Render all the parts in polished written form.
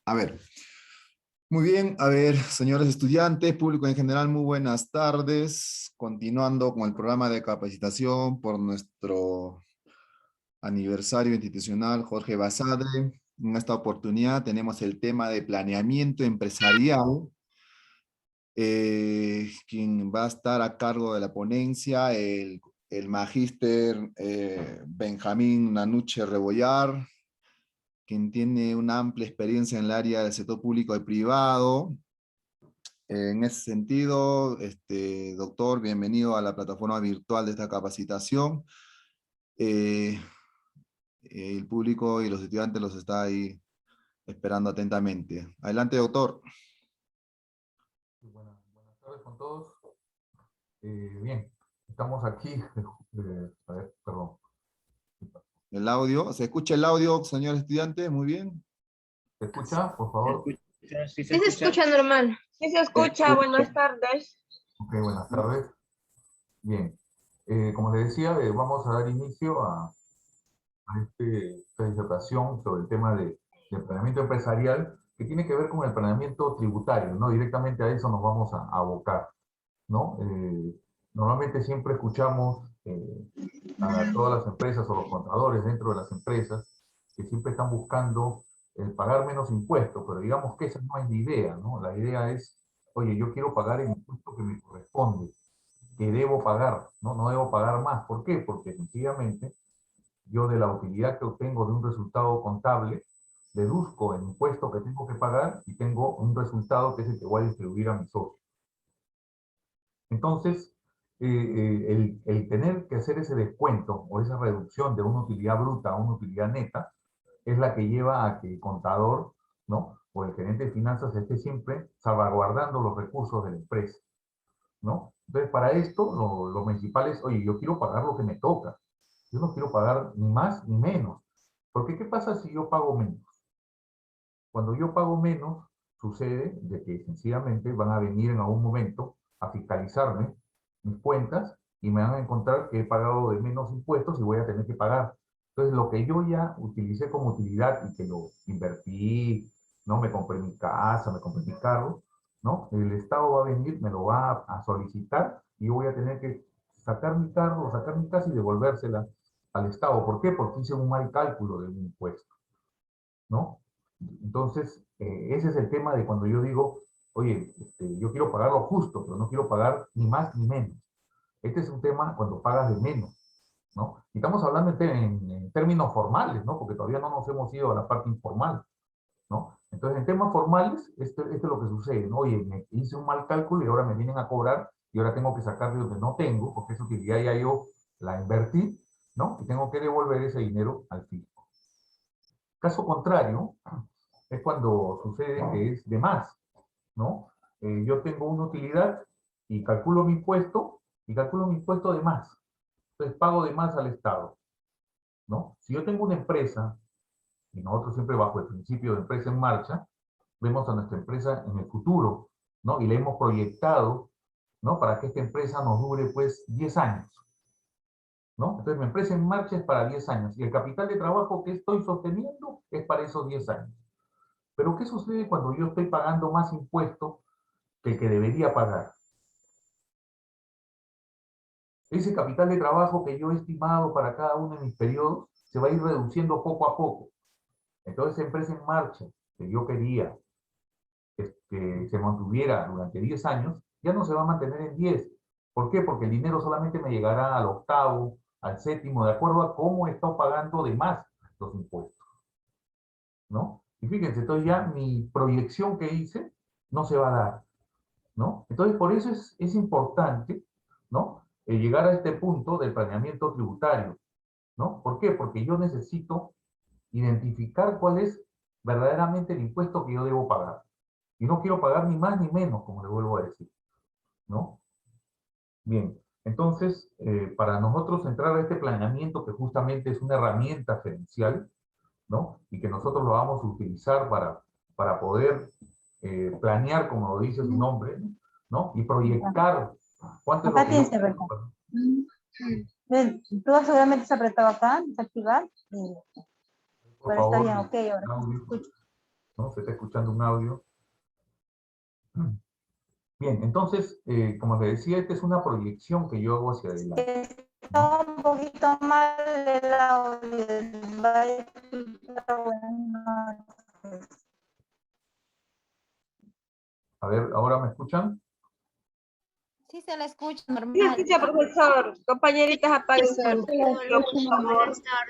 A ver, muy bien, a ver, señores estudiantes, público en general, muy buenas tardes. Continuando con el programa de capacitación por nuestro aniversario institucional Jorge Basadre. En esta oportunidad tenemos el tema de planeamiento empresarial. Quien va a estar a cargo de la ponencia, el magíster Benjamín Nanuche Rebollar, quien tiene una amplia experiencia en el área del sector público y privado. En ese sentido, doctor, bienvenido a la plataforma virtual de esta capacitación. Eh, el público y los estudiantes los está ahí esperando atentamente. Adelante, doctor. Buenas tardes con todos. Bien, estamos aquí. A ver, perdón. El audio, ¿se escucha el audio, señor estudiante? Muy bien. ¿Se escucha, por favor? Sí se escucha normal. Sí se escucha. Buenas tardes. Ok, buenas tardes. Bien, como les decía, vamos a dar inicio a esta disertación sobre el tema del planeamiento empresarial, que tiene que ver con el planeamiento tributario, ¿no? Directamente a eso nos vamos a abocar, ¿no? Normalmente siempre escuchamos a todas las empresas o los contadores dentro de las empresas que siempre están buscando pagar menos impuestos, pero digamos que esa no es la idea, ¿no? La idea es, oye, yo quiero pagar el impuesto que me corresponde, que debo pagar, ¿no? No debo pagar más. ¿Por qué? Porque sencillamente yo de la utilidad que obtengo de un resultado contable, deduzco el impuesto que tengo que pagar y tengo un resultado que es el que voy a distribuir a mis socios. Entonces, el tener que hacer ese descuento o esa reducción de una utilidad bruta a una utilidad neta es la que lleva a que el contador, ¿no? O el gerente de finanzas esté siempre salvaguardando los recursos de la empresa, ¿no? Entonces, para esto, lo principal es, oye, yo quiero pagar lo que me toca. Yo no quiero pagar ni más ni menos. Porque, ¿qué pasa si yo pago menos? Cuando yo pago menos, sucede de que sencillamente van a venir en algún momento a fiscalizarme mis cuentas y me van a encontrar que he pagado de menos impuestos y voy a tener que pagar. Entonces, lo que yo ya utilicé como utilidad y que lo invertí, ¿no? Me compré mi casa, me compré mi carro, ¿no? El Estado va a venir, me lo va a solicitar y yo voy a tener que sacar mi carro, sacar mi casa y devolvérsela al Estado. ¿Por qué? Porque hice un mal cálculo de un impuesto, ¿no? Entonces, ese es el tema de cuando yo digo, oye, yo quiero pagar lo justo, pero no quiero pagar ni más ni menos. Este es un tema cuando pagas de menos, ¿no? Y estamos hablando en términos formales, ¿no? Porque todavía no nos hemos ido a la parte informal, ¿no? Entonces, en temas formales, esto es lo que sucede, ¿no? Oye, me hice un mal cálculo y ahora me vienen a cobrar y ahora tengo que sacar de donde no tengo, porque esa utilidad ya yo la invertí, ¿no? Y tengo que devolver ese dinero al fisco. Caso contrario, es cuando sucede que es de más, ¿no? Yo tengo una utilidad y calculo mi impuesto de más. Entonces pago de más al Estado, ¿no? Si yo tengo una empresa, y nosotros siempre bajo el principio de empresa en marcha, vemos a nuestra empresa en el futuro, ¿no? Y le hemos proyectado, ¿no? Para que esta empresa nos dure, pues, 10 años, ¿no? Entonces mi empresa en marcha es para 10 años y el capital de trabajo que estoy sosteniendo es para esos 10 años. Pero ¿qué sucede cuando yo estoy pagando más impuestos que el que debería pagar? Ese capital de trabajo que yo he estimado para cada uno de mis periodos se va a ir reduciendo poco a poco. Entonces, esa empresa en marcha que yo quería que se mantuviera durante 10 años, ya no se va a mantener en 10. ¿Por qué? Porque el dinero solamente me llegará al octavo, al séptimo, de acuerdo a cómo he estado pagando de más los impuestos, ¿no? Y fíjense, entonces ya mi proyección que hice no se va a dar, ¿no? Entonces, por eso es importante, ¿no? Llegar a este punto del planeamiento tributario, ¿no? ¿Por qué? Porque yo necesito identificar cuál es verdaderamente el impuesto que yo debo pagar. Y no quiero pagar ni más ni menos, como le vuelvo a decir, ¿no? Bien, entonces, para nosotros entrar a este planeamiento, que justamente es una herramienta gerencial, ¿no? Y que nosotros lo vamos a utilizar para poder planear, como lo dice su nombre, ¿no? Y proyectar cuánto es lo Acá que yo... tienes el reto. Ven, tú seguramente has apretado acá, desactivar, Por pero está favor, bien, ok, ahora el sí te audio. escucho. ¿no? Se está escuchando un audio. Bien, entonces, como les decía, esta es una proyección que yo hago hacia adelante, ¿no? Está un poquito mal el audio. Va a explicar, buenas noches. A ver, ¿ahora me escuchan? Sí se la escucha Sí, normal. escucha, profesor. Compañeritas, apaguen su audio,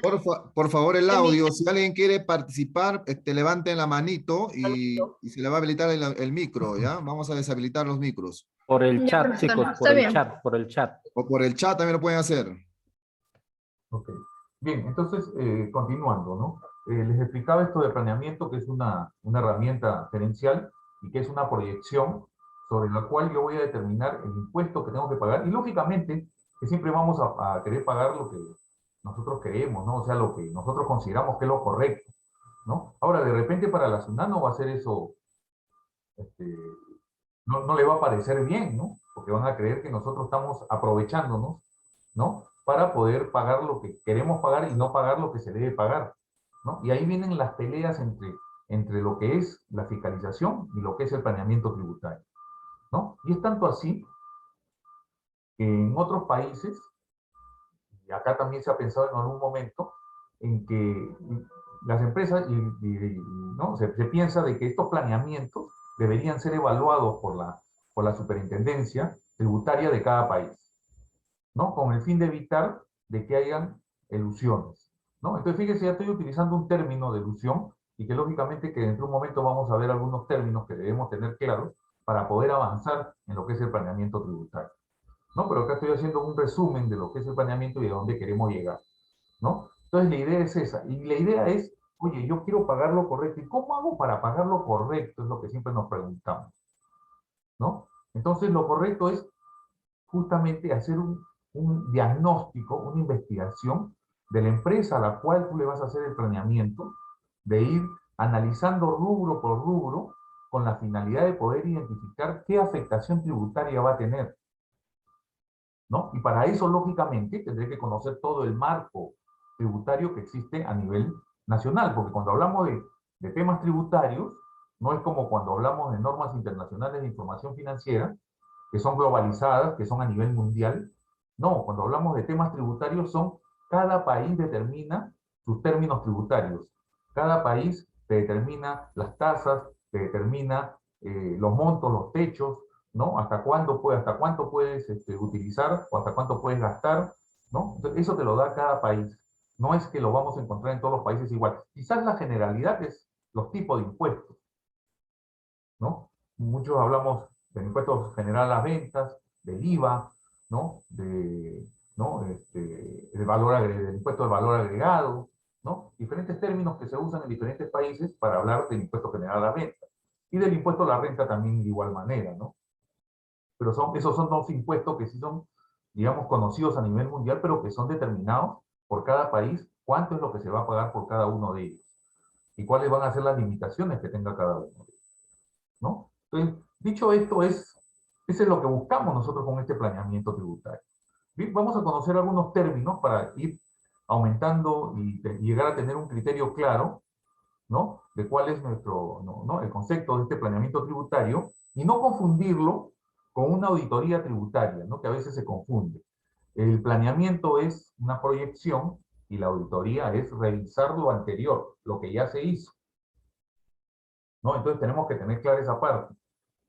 por favor. Por favor, el audio. Si alguien quiere participar, levanten la manito y se le va a habilitar el micro, ¿ya? Vamos a deshabilitar los micros. Por el Ya, chat, profesor, chicos, está por el bien. chat, por el chat. O por el chat también lo pueden hacer. Ok. Bien, entonces, continuando, ¿no? Les explicaba esto de planeamiento, que es una herramienta gerencial y que es una proyección sobre la cual yo voy a determinar el impuesto que tengo que pagar. Y lógicamente, que siempre vamos a querer pagar lo que nosotros creemos, ¿no? O sea, lo que nosotros consideramos que es lo correcto, ¿no? Ahora, de repente para la SUNAT no va a ser eso, este, no le va a parecer bien, ¿no? Porque van a creer que nosotros estamos aprovechándonos, ¿no? Para poder pagar lo que queremos pagar y no pagar lo que se debe pagar, ¿no? Y ahí vienen las peleas entre lo que es la fiscalización y lo que es el planeamiento tributario, ¿no? Y es tanto así que en otros países, y acá también se ha pensado en algún momento, en que las empresas, ¿no? Se piensa de que estos planeamientos deberían ser evaluados por la superintendencia tributaria de cada país, ¿no? Con el fin de evitar de que hayan elusiones, ¿no? Entonces, fíjense, ya estoy utilizando un término de elusión y que lógicamente que dentro de un momento vamos a ver algunos términos que debemos tener claros para poder avanzar en lo que es el planeamiento tributario, ¿no? Pero acá estoy haciendo un resumen de lo que es el planeamiento y de dónde queremos llegar, ¿no? Entonces, la idea es esa. Y la idea es, oye, yo quiero pagar lo correcto. ¿Y cómo hago para pagar lo correcto? Es lo que siempre nos preguntamos, ¿no? Entonces, lo correcto es justamente hacer un diagnóstico, una investigación de la empresa a la cual tú le vas a hacer el planeamiento, de ir analizando rubro por rubro con la finalidad de poder identificar qué afectación tributaria va a tener, ¿no? Y para eso, lógicamente, tendré que conocer todo el marco tributario que existe a nivel nacional, porque cuando hablamos de temas tributarios, no es como cuando hablamos de normas internacionales de información financiera, que son globalizadas, que son a nivel mundial. No, cuando hablamos de temas tributarios son, cada país determina sus términos tributarios. Cada país te determina las tasas, te determina los montos, los techos, ¿no? Hasta cuánto puedes utilizar o hasta cuánto puedes gastar, ¿no? Entonces, eso te lo da cada país. No es que lo vamos a encontrar en todos los países igual. Quizás la generalidad es los tipos de impuestos, ¿no? Muchos hablamos del impuesto general a las ventas, del IVA, ¿no? ¿no? Del impuesto de valor agregado, ¿no? Diferentes términos que se usan en diferentes países para hablar del impuesto general a las ventas. Y del impuesto a la renta también de igual manera, ¿no? Pero esos son dos impuestos que sí son, digamos, conocidos a nivel mundial, pero que son determinados por cada país, cuánto es lo que se va a pagar por cada uno de ellos y cuáles van a ser las limitaciones que tenga cada uno de ellos, ¿no? Entonces, dicho esto, eso es lo que buscamos nosotros con este planeamiento tributario. Bien, vamos a conocer algunos términos para ir aumentando y llegar a tener un criterio claro, ¿no? De cuál es el concepto de este planeamiento tributario y no confundirlo con una auditoría tributaria, ¿no? Que a veces se confunde. El planeamiento es una proyección y la auditoría es revisar lo anterior, lo que ya se hizo, ¿no? Entonces tenemos que tener clara esa parte.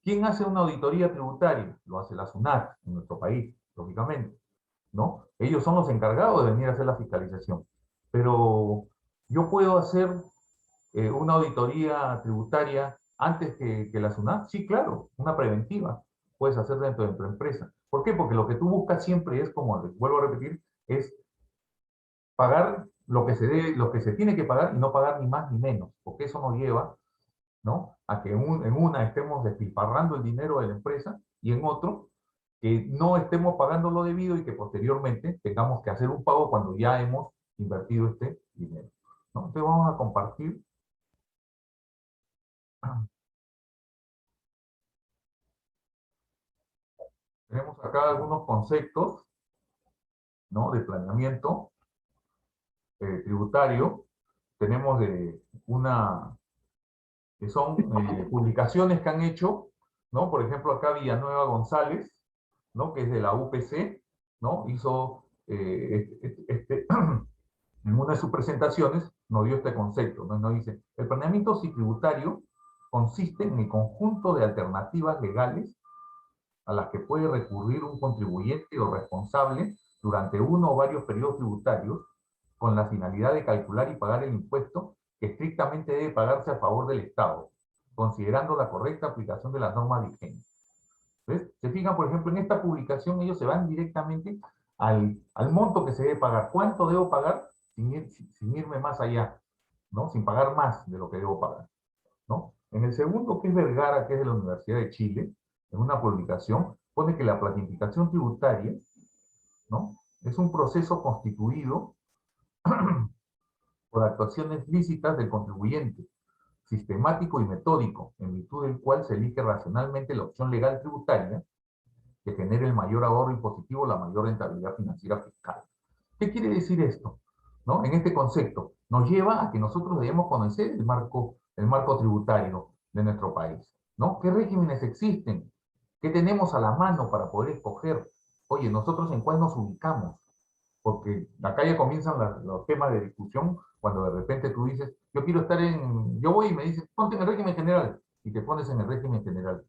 ¿Quién hace una auditoría tributaria? Lo hace la SUNAT en nuestro país, lógicamente, ¿no? Ellos son los encargados de venir a hacer la fiscalización. Pero yo puedo hacer una auditoría tributaria antes que la SUNAT. Sí, claro, una preventiva puedes hacer dentro de tu empresa. ¿Por qué? Porque lo que tú buscas siempre es, como les vuelvo a repetir, es pagar lo que se debe, lo que se tiene que pagar y no pagar ni más ni menos, porque eso nos lleva, ¿no? A que en una estemos despilfarrando el dinero de la empresa y en otro que no estemos pagando lo debido y que posteriormente tengamos que hacer un pago cuando ya hemos invertido este dinero, ¿no? Entonces vamos a compartir. Tenemos acá algunos conceptos, ¿no? De planeamiento tributario. Tenemos una que son publicaciones que han hecho, ¿no? Por ejemplo, acá Villanueva González, ¿no? Que es de la UPC, ¿no? Hizo, en una de sus presentaciones, nos dio este concepto, ¿no? Nos dice, el planeamiento tributario consiste en el conjunto de alternativas legales a las que puede recurrir un contribuyente o responsable durante uno o varios periodos tributarios con la finalidad de calcular y pagar el impuesto que estrictamente debe pagarse a favor del Estado, considerando la correcta aplicación de las normas vigentes. ¿Ves? Se fijan, por ejemplo, en esta publicación ellos se van directamente al monto que se debe pagar. ¿Cuánto debo pagar sin irme más allá? ¿No? Sin pagar más de lo que debo pagar, ¿no? En el segundo, que es Vergara, que es de la Universidad de Chile, en una publicación, pone que la planificación tributaria, ¿no? Es un proceso constituido por actuaciones lícitas del contribuyente, sistemático y metódico, en virtud del cual se elige racionalmente la opción legal tributaria que genere el mayor ahorro impositivo, la mayor rentabilidad financiera fiscal. ¿Qué quiere decir esto? ¿No? En este concepto, nos lleva a que nosotros debemos conocer el marco tributario de nuestro país, ¿no? ¿Qué regímenes existen? ¿Qué tenemos a la mano para poder escoger? Oye, ¿nosotros en cuál nos ubicamos? Porque acá ya comienzan los temas de discusión cuando de repente tú dices, yo quiero estar yo voy y me dices, ponte en el régimen general, y te pones en el régimen general.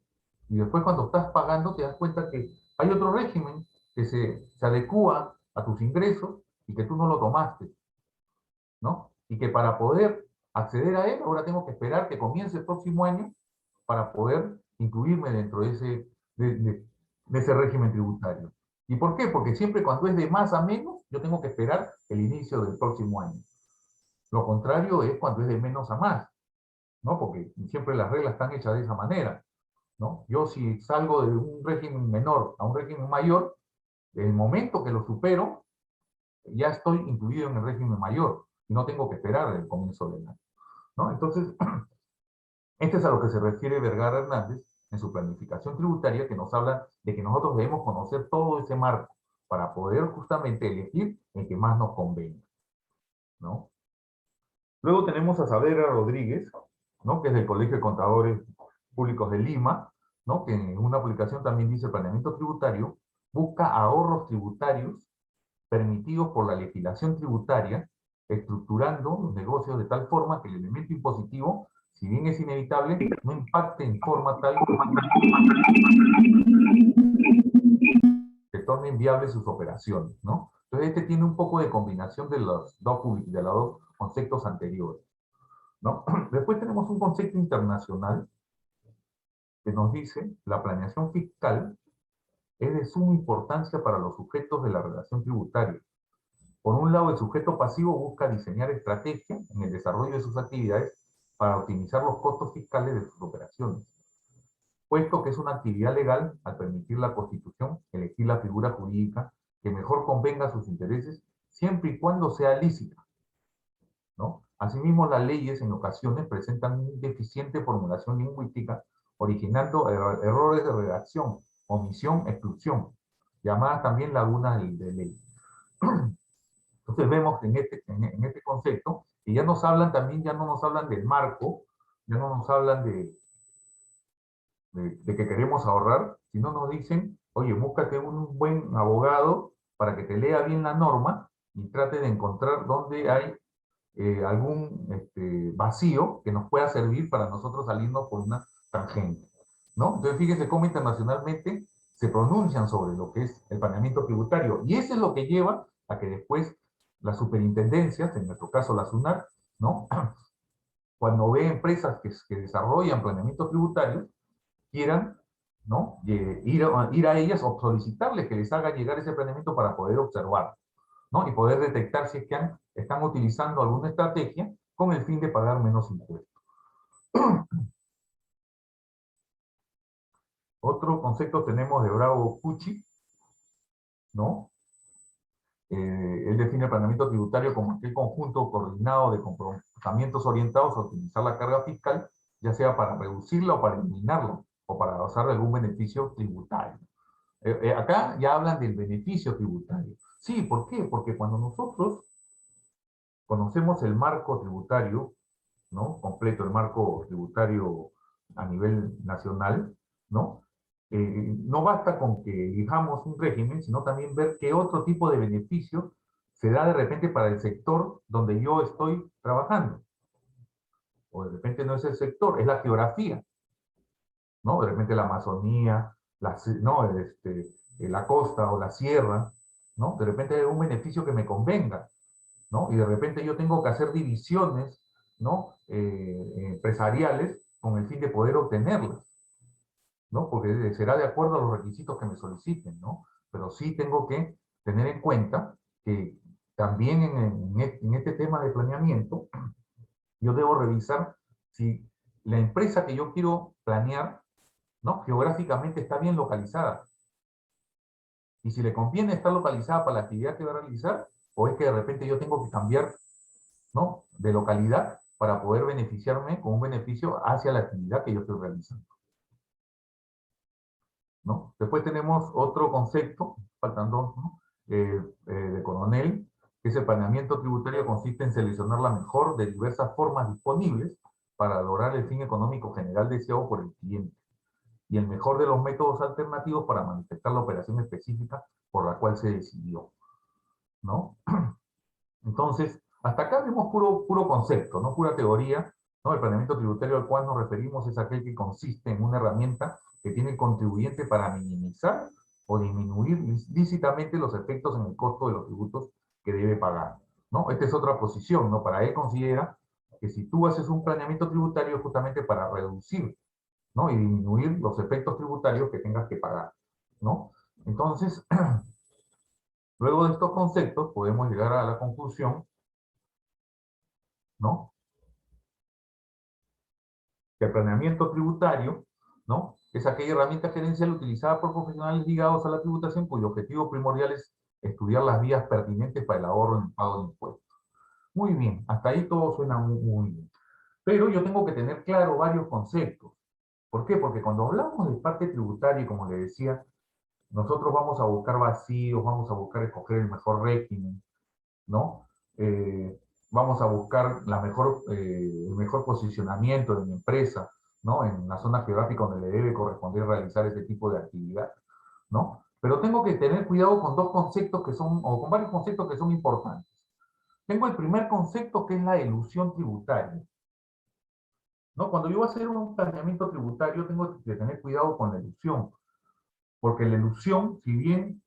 Y después cuando estás pagando te das cuenta que hay otro régimen que se adecúa a tus ingresos y que tú no lo tomaste, ¿no? Y que para poder acceder a él, ahora tengo que esperar que comience el próximo año para poder incluirme dentro de ese régimen tributario. ¿Y por qué? Porque siempre cuando es de más a menos, yo tengo que esperar el inicio del próximo año. Lo contrario es cuando es de menos a más, ¿no? Porque siempre las reglas están hechas de esa manera, ¿no? Yo si salgo de un régimen menor a un régimen mayor, el momento que lo supero, ya estoy incluido en el régimen mayor y no tengo que esperar el comienzo del año, ¿no? Entonces, este es a lo que se refiere Vergara Hernández en su planificación tributaria, que nos habla de que nosotros debemos conocer todo ese marco para poder justamente elegir el que más nos convenga, ¿no? Luego tenemos a Saavedra Rodríguez, ¿no? Que es del Colegio de Contadores Públicos de Lima, ¿no? Que en una publicación también dice: el planeamiento tributario busca ahorros tributarios permitidos por la legislación tributaria, estructurando los negocios de tal forma que el elemento impositivo, si bien es inevitable, no impacte en forma tal que tornen viables sus operaciones, ¿no? Entonces este tiene un poco de combinación de los dos conceptos anteriores, ¿no? Después tenemos un concepto internacional que nos dice: la planeación fiscal es de suma importancia para los sujetos de la relación tributaria. Por un lado, el sujeto pasivo busca diseñar estrategias en el desarrollo de sus actividades para optimizar los costos fiscales de sus operaciones, puesto que es una actividad legal. Al permitir la Constitución elegir la figura jurídica que mejor convenga a sus intereses, siempre y cuando sea lícita, ¿no? Asimismo, las leyes en ocasiones presentan una deficiente formulación lingüística, originando errores de redacción, omisión, exclusión, llamadas también lagunas de ley. Entonces vemos en este concepto que ya nos hablan también, ya no nos hablan del marco, ya no nos hablan de que queremos ahorrar, sino nos dicen: oye, búscate un buen abogado para que te lea bien la norma y trate de encontrar dónde hay algún vacío que nos pueda servir para nosotros salirnos por una tangente, ¿no? Entonces fíjense cómo internacionalmente se pronuncian sobre lo que es el planeamiento tributario, y eso es lo que lleva a que después las superintendencias, en nuestro caso la SUNAT, ¿no? Cuando ve empresas que desarrollan planeamientos tributarios, quieran, ¿no? Ir a ellas o solicitarles que les haga llegar ese planeamiento para poder observar, ¿no? Y poder detectar si es que están utilizando alguna estrategia con el fin de pagar menos impuestos. Otro concepto tenemos de Bravo Cucci, ¿no? Él define el planeamiento tributario como aquel conjunto coordinado de comportamientos orientados a optimizar la carga fiscal, ya sea para reducirla o para eliminarla, o para gozar de algún beneficio tributario. Acá ya hablan del beneficio tributario. Sí, ¿por qué? Porque cuando nosotros conocemos el marco tributario, ¿no? Completo el marco tributario a nivel nacional, ¿no? No basta con que elijamos un régimen, sino también ver qué otro tipo de beneficio se da de repente para el sector donde yo estoy trabajando. O de repente no es el sector, es la geografía, ¿no? De repente la Amazonía, ¿no? La costa o la sierra, ¿no? De repente hay un beneficio que me convenga, ¿no? Y de repente yo tengo que hacer divisiones, ¿no? Empresariales con el fin de poder obtenerlas, ¿no? Porque será de acuerdo a los requisitos que me soliciten, ¿no? Pero sí tengo que tener en cuenta que también en este tema de planeamiento, yo debo revisar si la empresa que yo quiero planear, ¿no? Geográficamente está bien localizada. Y si le conviene estar localizada para la actividad que va a realizar, o es que de repente yo tengo que cambiar, ¿no? De localidad para poder beneficiarme con un beneficio hacia la actividad que yo estoy realizando, ¿no? Después tenemos otro concepto, faltan dos, ¿no? De Coronel, que es el planeamiento tributario consiste en seleccionar la mejor de diversas formas disponibles para lograr el fin económico general deseado por el cliente y el mejor de los métodos alternativos para manifestar la operación específica por la cual se decidió, ¿no? Entonces, hasta acá vemos puro concepto, ¿no? Pura teoría, ¿no? El planeamiento tributario al cual nos referimos es aquel que consiste en una herramienta que tiene el contribuyente para minimizar o disminuir lícitamente los efectos en el costo de los tributos que debe pagar, ¿no? Esta es otra posición, ¿no? Para él considera que si tú haces un planeamiento tributario es justamente para reducir, ¿no? Y disminuir los efectos tributarios que tengas que pagar, ¿no? Entonces, luego de estos conceptos podemos llegar a la conclusión, ¿no? Que el planeamiento tributario, ¿no? Es aquella herramienta gerencial utilizada por profesionales ligados a la tributación cuyo objetivo primordial es estudiar las vías pertinentes para el ahorro en el pago de impuestos. Muy bien, hasta ahí todo suena muy bien. Pero yo tengo que tener claro varios conceptos. ¿Por qué? Porque cuando hablamos de parte tributaria, como le decía, nosotros vamos a buscar vacíos, vamos a buscar escoger el mejor régimen, ¿no? Vamos a buscar el mejor posicionamiento de mi empresa, ¿no? En la zona geográfica donde le debe corresponder realizar ese tipo de actividad, ¿no? Pero tengo que tener cuidado con dos conceptos que son, o con varios conceptos que son importantes. Tengo el primer concepto que es la elusión tributaria, ¿no? Cuando yo voy a hacer un planeamiento tributario tengo que tener cuidado con la elusión, porque la elusión, si bien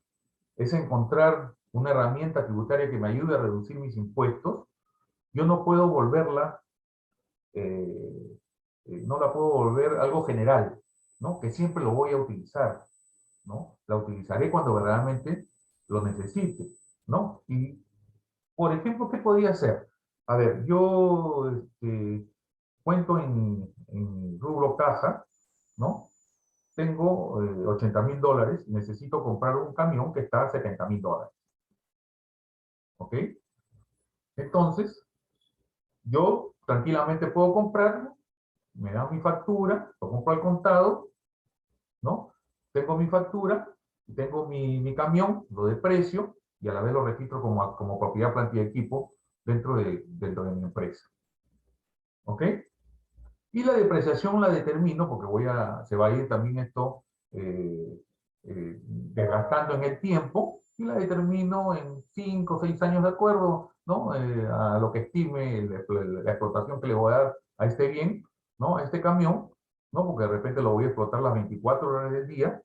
es encontrar una herramienta tributaria que me ayude a reducir mis impuestos, yo no puedo volverla, no la puedo volver algo general, ¿no? Que siempre lo voy a utilizar, ¿no? La utilizaré cuando realmente lo necesite, ¿no? Y, por ejemplo, ¿qué podría hacer? A ver, yo cuento en mi rubro caja, ¿no? Tengo $80.000 y necesito comprar un camión que está a $70.000, ¿ok? Entonces, yo tranquilamente puedo comprarlo, me dan mi factura, lo compro al contado, ¿no? Tengo mi factura, tengo mi camión, lo de precio, y a la vez lo registro como propiedad, plantilla y equipo dentro de mi empresa. ¿Ok? Y la depreciación la determino, porque se va a ir también esto desgastando en el tiempo, y la determino en 5 o 6 años de acuerdo, ¿no? A lo que estime la explotación que le voy a dar a este bien, ¿no? A este camión, ¿no? Porque de repente lo voy a explotar las 24 horas del día,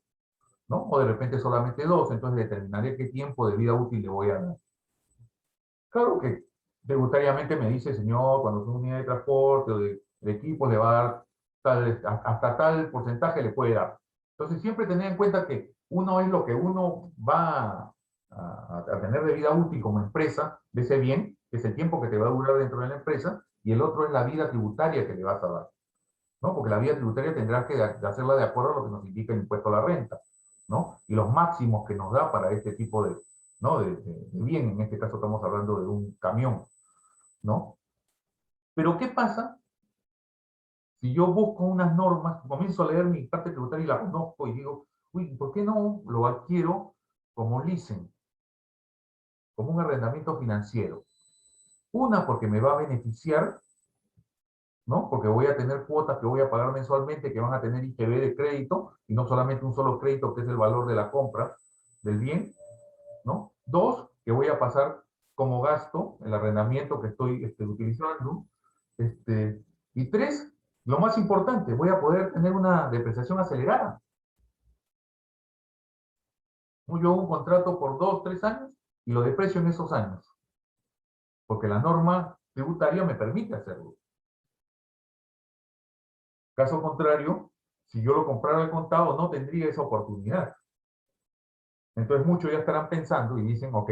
¿no? O de repente solamente 2, entonces determinaré qué tiempo de vida útil le voy a dar. Claro que tributariamente me dice, señor, cuando es una unidad de transporte o de equipo, le va a dar hasta tal porcentaje le puede dar. Entonces, siempre tener en cuenta que uno es lo que uno va a tener de vida útil como empresa de ese bien, que es el tiempo que te va a durar dentro de la empresa, y el otro es la vida tributaria que le vas a dar, ¿no? Porque la vida tributaria tendrás que hacerla de acuerdo a lo que nos indica el impuesto a la renta, ¿no? Y los máximos que nos da para este tipo de, ¿no? de bien, en este caso estamos hablando de un camión, ¿no? Pero ¿qué pasa si yo busco unas normas, comienzo a leer mi parte tributaria y la conozco y digo, uy, ¿por qué no lo adquiero como leasing, como un arrendamiento financiero? Una, porque me va a beneficiar ¿no? Porque voy a tener cuotas que voy a pagar mensualmente que van a tener IGB de crédito y no solamente un solo crédito que es el valor de la compra del bien, ¿no? Dos, que voy a pasar como gasto el arrendamiento que estoy utilizando. Y tres, lo más importante, voy a poder tener una depreciación acelerada. Yo hago un contrato por 2, 3 años y lo deprecio en esos años, porque la norma tributaria me permite hacerlo. Caso contrario, si yo lo comprara al contado, no tendría esa oportunidad. Entonces muchos ya estarán pensando y dicen, ok,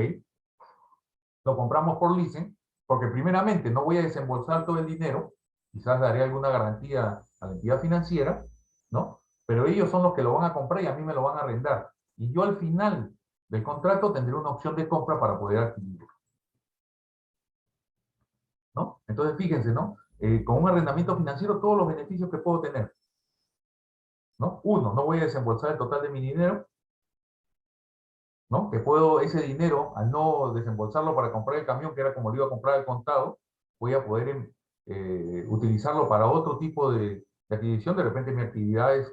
lo compramos por leasing, porque primeramente no voy a desembolsar todo el dinero, quizás daré alguna garantía a la entidad financiera, ¿no? Pero ellos son los que lo van a comprar y a mí me lo van a arrendar. Y yo al final del contrato tendré una opción de compra para poder adquirirlo, ¿no? Entonces fíjense, ¿no? Con un arrendamiento financiero todos los beneficios que puedo tener, ¿no? Uno, no voy a desembolsar el total de mi dinero, ¿no? Que puedo ese dinero, al no desembolsarlo para comprar el camión, que era como lo iba a comprar al contado, voy a poder utilizarlo para otro tipo de adquisición. De repente mi actividad es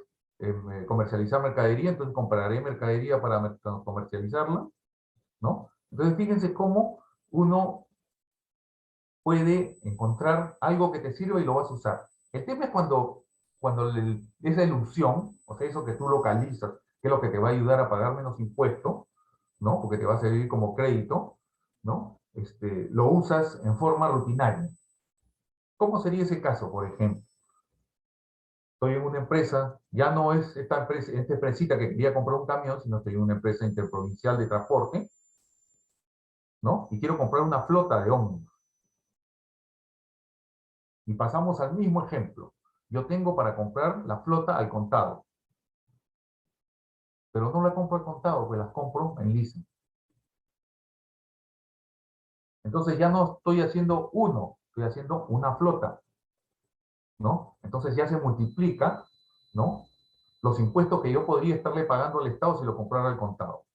comercializar mercadería, entonces compraré mercadería para comercializarla, ¿no? Entonces fíjense cómo uno puede encontrar algo que te sirva y lo vas a usar. El tema es cuando esa ilusión, o sea, eso que tú localizas, que es lo que te va a ayudar a pagar menos impuestos, ¿no? Porque te va a servir como crédito, ¿no? Lo usas en forma rutinaria. ¿Cómo sería ese caso, por ejemplo? Estoy en una empresa, ya no es esta empresita que quería comprar un camión, sino estoy en una empresa interprovincial de transporte, ¿no? Y quiero comprar una flota de ómnibus. Y pasamos al mismo ejemplo. Yo tengo para comprar la flota al contado. Pero no la compro al contado, pues las compro en leasing. Entonces ya no estoy haciendo uno, estoy haciendo una flota, ¿no? Entonces ya se multiplica, ¿no? Los impuestos que yo podría estarle pagando al Estado si lo comprara al contado,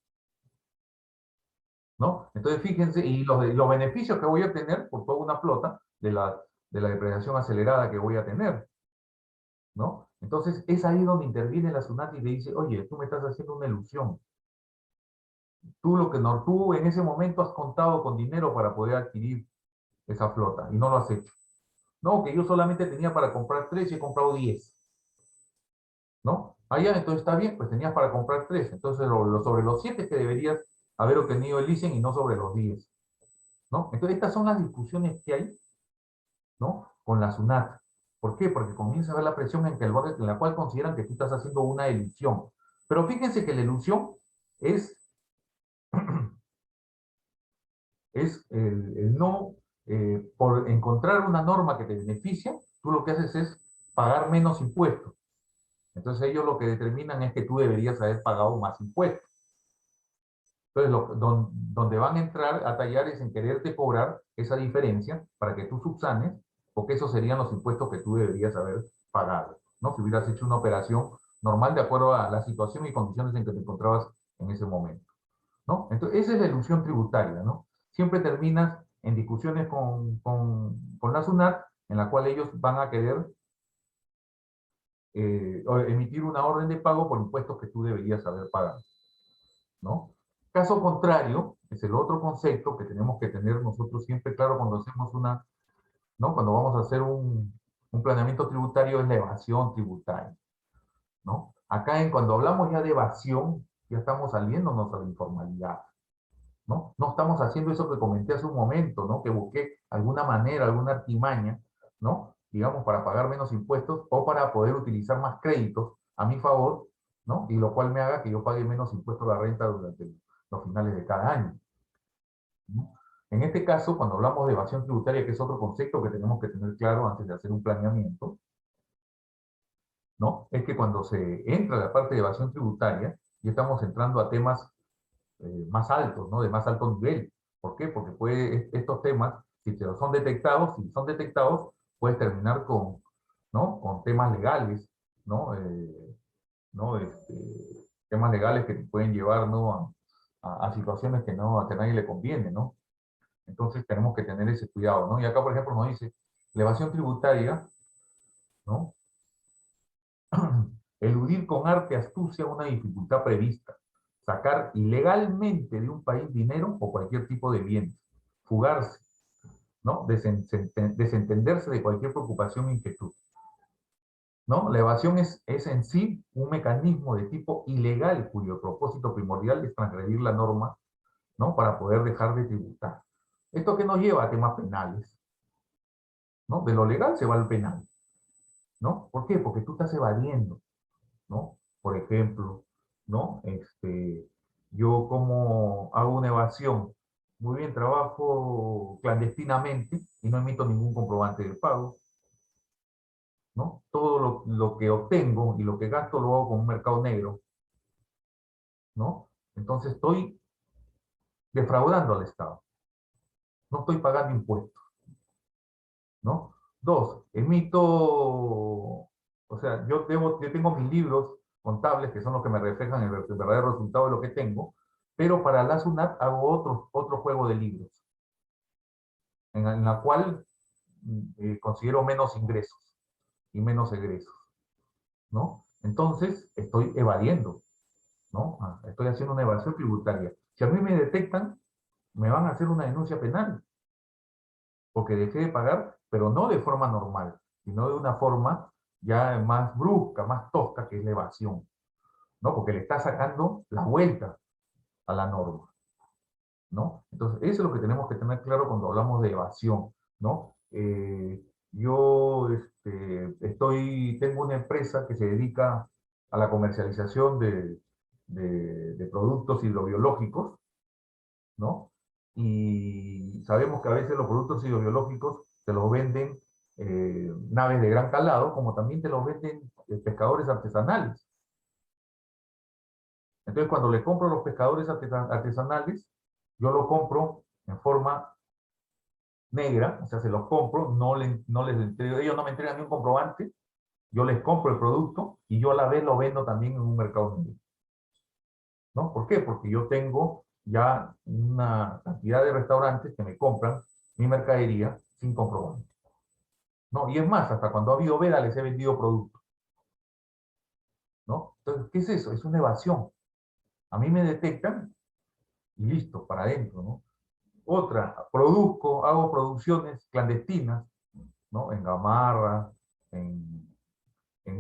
¿no? Entonces fíjense, y los beneficios que voy a tener por toda una flota de la depreciación acelerada que voy a tener, ¿no? Entonces es ahí donde interviene la SUNAT y le dice, oye, tú me estás haciendo una ilusión. Tú en ese momento has contado con dinero para poder adquirir esa flota y no lo has hecho. No, que yo solamente tenía para comprar 3 y he comprado 10. ¿No? Allá, entonces está bien, pues tenías para comprar 3. Entonces sobre los 7 que deberías haber obtenido el leasing y no sobre los 10. ¿No? Entonces estas son las discusiones que hay, ¿no? Con la SUNAT. ¿Por qué? Porque comienza a ver la presión en la cual consideran que tú estás haciendo una ilusión. Pero fíjense que la ilusión es el no, por encontrar una norma que te beneficia, tú lo que haces es pagar menos impuestos. Entonces ellos lo que determinan es que tú deberías haber pagado más impuestos. Entonces donde van a entrar a tallar es en quererte cobrar esa diferencia para que tú subsanes, porque esos serían los impuestos que tú deberías haber pagado, ¿no? Si hubieras hecho una operación normal de acuerdo a la situación y condiciones en que te encontrabas en ese momento, ¿no? Entonces esa es la ilusión tributaria, ¿no? Siempre terminas en discusiones con la SUNAT, en la cual ellos van a querer emitir una orden de pago por impuestos que tú deberías haber pagado, ¿no? Caso contrario, es el otro concepto que tenemos que tener nosotros siempre claro cuando hacemos ¿no? Cuando vamos a hacer un planeamiento tributario, es la evasión tributaria, ¿no? Acá cuando hablamos ya de evasión, ya estamos saliéndonos a la informalidad, ¿no? No estamos haciendo eso que comenté hace un momento, ¿no? Que busqué alguna manera, alguna artimaña, ¿no? Digamos, para pagar menos impuestos o para poder utilizar más créditos a mi favor, ¿no? Y lo cual me haga que yo pague menos impuestos a la renta durante los finales de cada año, ¿no? En este caso, cuando hablamos de evasión tributaria, que es otro concepto que tenemos que tener claro antes de hacer un planeamiento, ¿no? Es que cuando se entra a la parte de evasión tributaria, ya estamos entrando a temas más altos, ¿no? De más alto nivel. ¿Por qué? Porque estos temas, si son detectados, puedes terminar ¿no? Con temas legales, ¿no? ¿No? Temas legales que te pueden llevar, ¿no? A situaciones que a nadie le conviene, ¿no? Entonces tenemos que tener ese cuidado, ¿no? Y acá, por ejemplo, nos dice, la evasión tributaria ¿no? Eludir con arte y astucia una dificultad prevista. Sacar ilegalmente de un país dinero o cualquier tipo de bienes. Fugarse, ¿no? Desentenderse de cualquier preocupación e inquietud, ¿no? La evasión es en sí un mecanismo de tipo ilegal cuyo propósito primordial es transgredir la norma, ¿no? Para poder dejar de tributar. ¿Esto qué nos lleva a temas penales? ¿No? De lo legal se va al penal, ¿no? ¿Por qué? Porque tú estás evadiendo, ¿no? Por ejemplo, ¿no? Yo como hago una evasión, muy bien, trabajo clandestinamente y no emito ningún comprobante de pago, ¿no? Todo lo que obtengo y lo que gasto lo hago con un mercado negro, ¿no? Entonces estoy defraudando al Estado, no estoy pagando impuestos, ¿no? Dos, emito, o sea, yo tengo mis libros contables que son los que me reflejan el verdadero resultado de lo que tengo, pero para la SUNAT hago otro juego de libros, en la cual considero menos ingresos y menos egresos, ¿no? Entonces, estoy evadiendo, ¿no? Estoy haciendo una evasión tributaria. Si a mí me detectan, me van a hacer una denuncia penal, porque dejé de pagar, pero no de forma normal, sino de una forma ya más brusca, más tosca, que es la evasión, ¿no? Porque le está sacando la vuelta a la norma, ¿no? Entonces, eso es lo que tenemos que tener claro cuando hablamos de evasión, ¿no? Yo tengo una empresa que se dedica a la comercialización de productos hidrobiológicos, ¿no? Y sabemos que a veces los productos hidrobiológicos te los venden naves de gran calado, como también te los venden pescadores artesanales. Entonces, cuando le compro a los pescadores artesanales, yo lo compro en forma negra, o sea, se los compro, no les entrego, ellos no me entregan ni un comprobante, yo les compro el producto y yo a la vez lo vendo también en un mercado negro, ¿no? ¿Por qué? Porque yo tengo ya una cantidad de restaurantes que me compran mi mercadería sin comprobante, ¿no? Y es más, hasta cuando ha habido veda les he vendido productos, ¿no? Entonces, ¿qué es eso? Es una evasión. A mí me detectan y listo, para adentro, ¿no? Otra, hago producciones clandestinas, ¿no? En Gamarra, en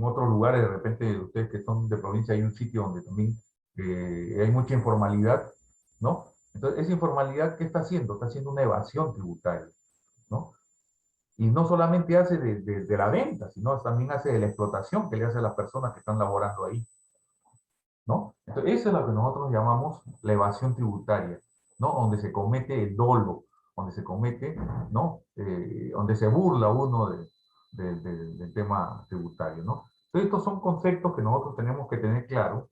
otros lugares, de repente, ustedes que son de provincia, hay un sitio donde también hay mucha informalidad, ¿no? Entonces, esa informalidad, ¿qué está haciendo? Está haciendo una evasión tributaria, ¿no? Y no solamente hace de la venta, sino también hace de la explotación que le hace a las personas que están laborando ahí, ¿no? Entonces, eso es lo que nosotros llamamos la evasión tributaria, ¿no? Donde se comete el dolo, donde se comete, ¿no? Donde se burla uno del tema tributario, ¿no? Entonces, estos son conceptos que nosotros tenemos que tener claro,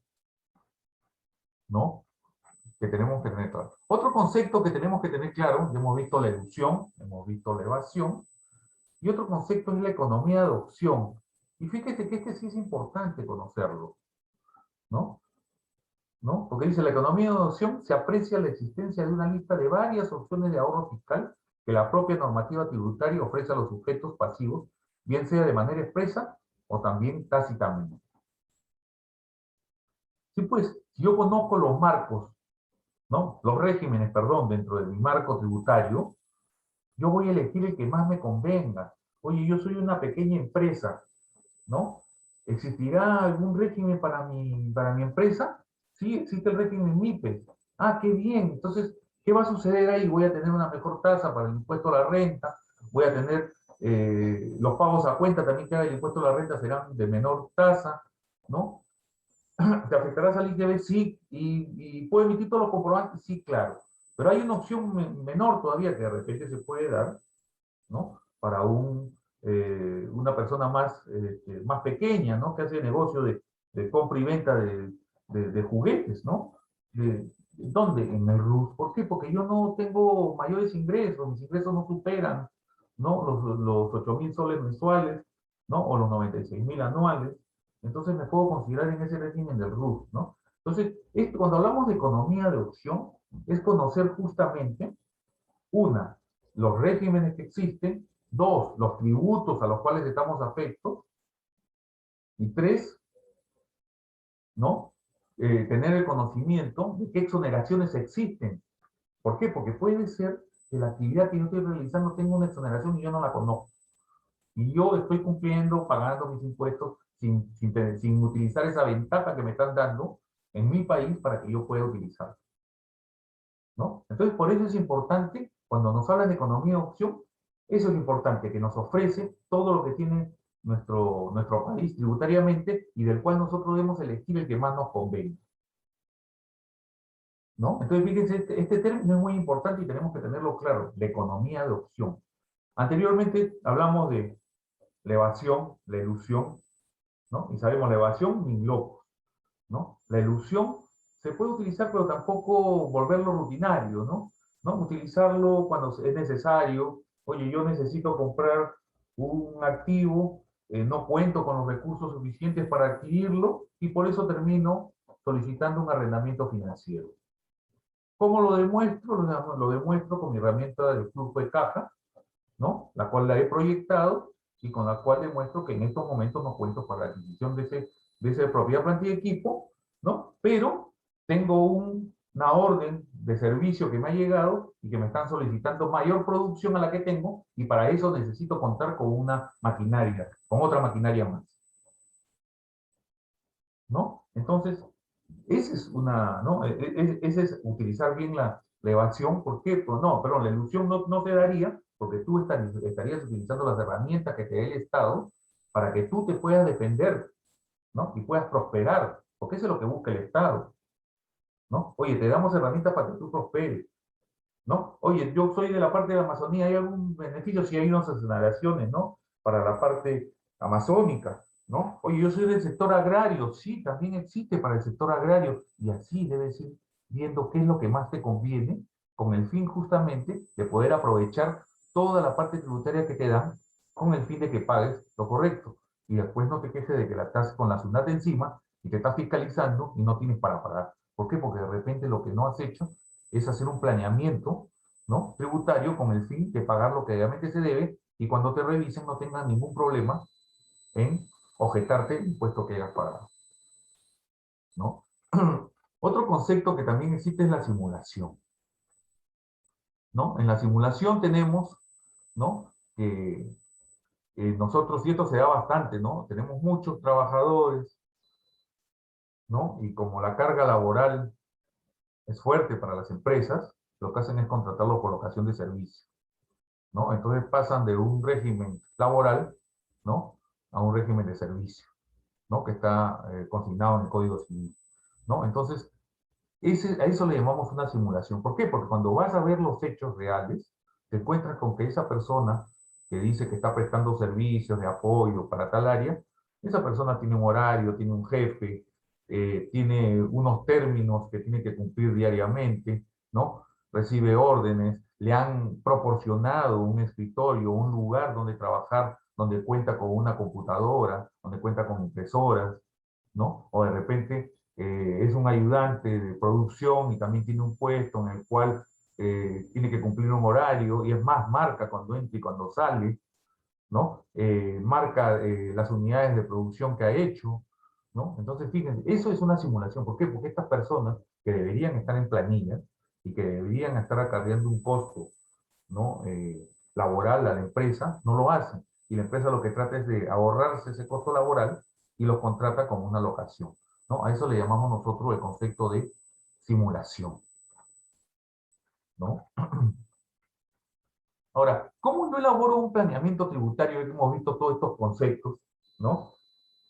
¿no? Que tenemos que tener claro. Otro concepto que tenemos que tener claro, ya hemos visto la elusión, hemos visto la evasión, y otro concepto es la economía de opción. Y fíjate que este sí es importante conocerlo, ¿no? ¿No? Porque dice, la economía de opción se aprecia la existencia de una lista de varias opciones de ahorro fiscal que la propia normativa tributaria ofrece a los sujetos pasivos, bien sea de manera expresa o también tácitamente. Sí, pues, si yo conozco los marcos, ¿no? Los regímenes, perdón, dentro de mi marco tributario, yo voy a elegir el que más me convenga. Oye, yo soy una pequeña empresa, ¿no? ¿Existirá algún régimen para mi empresa? Sí, existe el régimen MIPES. Ah, qué bien. Entonces, ¿qué va a suceder ahí? Voy a tener una mejor tasa para el impuesto a la renta, voy a tener los pagos a cuenta también que haga el impuesto a la renta serán de menor tasa, ¿no? ¿Te afectará salir de sí? ¿Y puedo emitir todos los comprobantes? Sí, claro. Pero hay una opción menor todavía que de repente se puede dar, ¿no? Para una persona más pequeña, ¿no? Que hace negocio de compra y venta de juguetes, ¿no? ¿Dónde? En el RUS. ¿Por qué? Porque yo no tengo mayores ingresos, mis ingresos no superan, ¿no? Los 8.000 soles mensuales, ¿no? O los 96.000 anuales. Entonces me puedo considerar en ese régimen del RUS, ¿no? Entonces, cuando hablamos de economía de opción, es conocer justamente, una, los regímenes que existen, dos, los tributos a los cuales estamos afectos, Y 3, ¿no? Tener el conocimiento de qué exoneraciones existen. ¿Por qué? Porque puede ser que la actividad que yo estoy realizando tenga una exoneración y yo no la conozco. Y yo estoy cumpliendo, pagando mis impuestos sin utilizar esa ventaja que me están dando en mi país para que yo pueda utilizar, ¿no? Entonces, por eso es importante, cuando nos hablan de economía de opción, eso es importante, que nos ofrece todo lo que tiene nuestro país tributariamente y del cual nosotros debemos elegir el que más nos convenga, ¿no? Entonces, fíjense, este término es muy importante y tenemos que tenerlo claro, la economía de opción. Anteriormente hablamos de la evasión, la ilusión, ¿no? Y sabemos, la evasión ni loco, ¿no? La ilusión se puede utilizar, pero tampoco volverlo rutinario, ¿no? ¿No? Utilizarlo cuando es necesario. Oye, yo necesito comprar un activo, no cuento con los recursos suficientes para adquirirlo y por eso termino solicitando un arrendamiento financiero. ¿Cómo lo demuestro? Lo demuestro con mi herramienta de flujo de caja, ¿no? La cual la he proyectado y con la cual demuestro que en estos momentos no cuento para la adquisición de esa propiedad, plantilla y equipo, ¿no? Pero tengo una orden de servicio que me ha llegado y que me están solicitando mayor producción a la que tengo y para eso necesito contar con una maquinaria, con otra maquinaria más, ¿no? Entonces, esa es una, ¿no? Ese es utilizar bien la evasión. ¿Por qué? Pues no, pero la ilusión no te daría, porque tú estarías utilizando las herramientas que te da el Estado para que tú te puedas defender, ¿no? Y puedas prosperar, porque eso es lo que busca el Estado, ¿no? Oye, te damos herramientas para que tú prosperes, ¿no? Oye, yo soy de la parte de la Amazonía, ¿hay algún beneficio? Si hay unas exoneraciones, ¿no? Para la parte amazónica, ¿no? Oye, yo soy del sector agrario, sí, también existe para el sector agrario, y así debes ir viendo qué es lo que más te conviene, con el fin justamente de poder aprovechar toda la parte tributaria que te dan, con el fin de que pagues lo correcto, y después no te quejes de que la estás con la SUNAT encima, y te estás fiscalizando y no tienes para pagar. ¿Por qué? Porque de repente lo que no has hecho es hacer un planeamiento, ¿no? Tributario con el fin de pagar lo que realmente se debe y cuando te revisen no tengan ningún problema en objetarte el impuesto que hayas pagado, ¿no? Otro concepto que también existe es la simulación, ¿no? En la simulación tenemos, ¿no? Que nosotros, y esto se da bastante, ¿no? Tenemos muchos trabajadores, ¿no? Y como la carga laboral es fuerte para las empresas, lo que hacen es contratarlos por locación de servicio, ¿no? Entonces pasan de un régimen laboral, ¿no? A un régimen de servicio, ¿no? Que está consignado en el Código Civil, ¿no? Entonces, a eso le llamamos una simulación. ¿Por qué? Porque cuando vas a ver los hechos reales, te encuentras con que esa persona que dice que está prestando servicios de apoyo para tal área, esa persona tiene un horario, tiene un jefe, tiene unos términos que tiene que cumplir diariamente, ¿no? Recibe órdenes, le han proporcionado un escritorio, un lugar donde trabajar, donde cuenta con una computadora, donde cuenta con impresoras, ¿no? O de repente es un ayudante de producción y también tiene un puesto en el cual tiene que cumplir un horario y es más, marca cuando entra y cuando sale, ¿no? Marca las unidades de producción que ha hecho, ¿no? Entonces, fíjense, eso es una simulación. ¿Por qué? Porque estas personas que deberían estar en planilla y que deberían estar acarreando un costo, ¿no? Laboral a la empresa, no lo hacen. Y la empresa lo que trata es de ahorrarse ese costo laboral y lo contrata como una locación, ¿no? A eso le llamamos nosotros el concepto de simulación, ¿no? Ahora, ¿cómo yo elaboro un planeamiento tributario? Hemos visto todos estos conceptos, ¿no?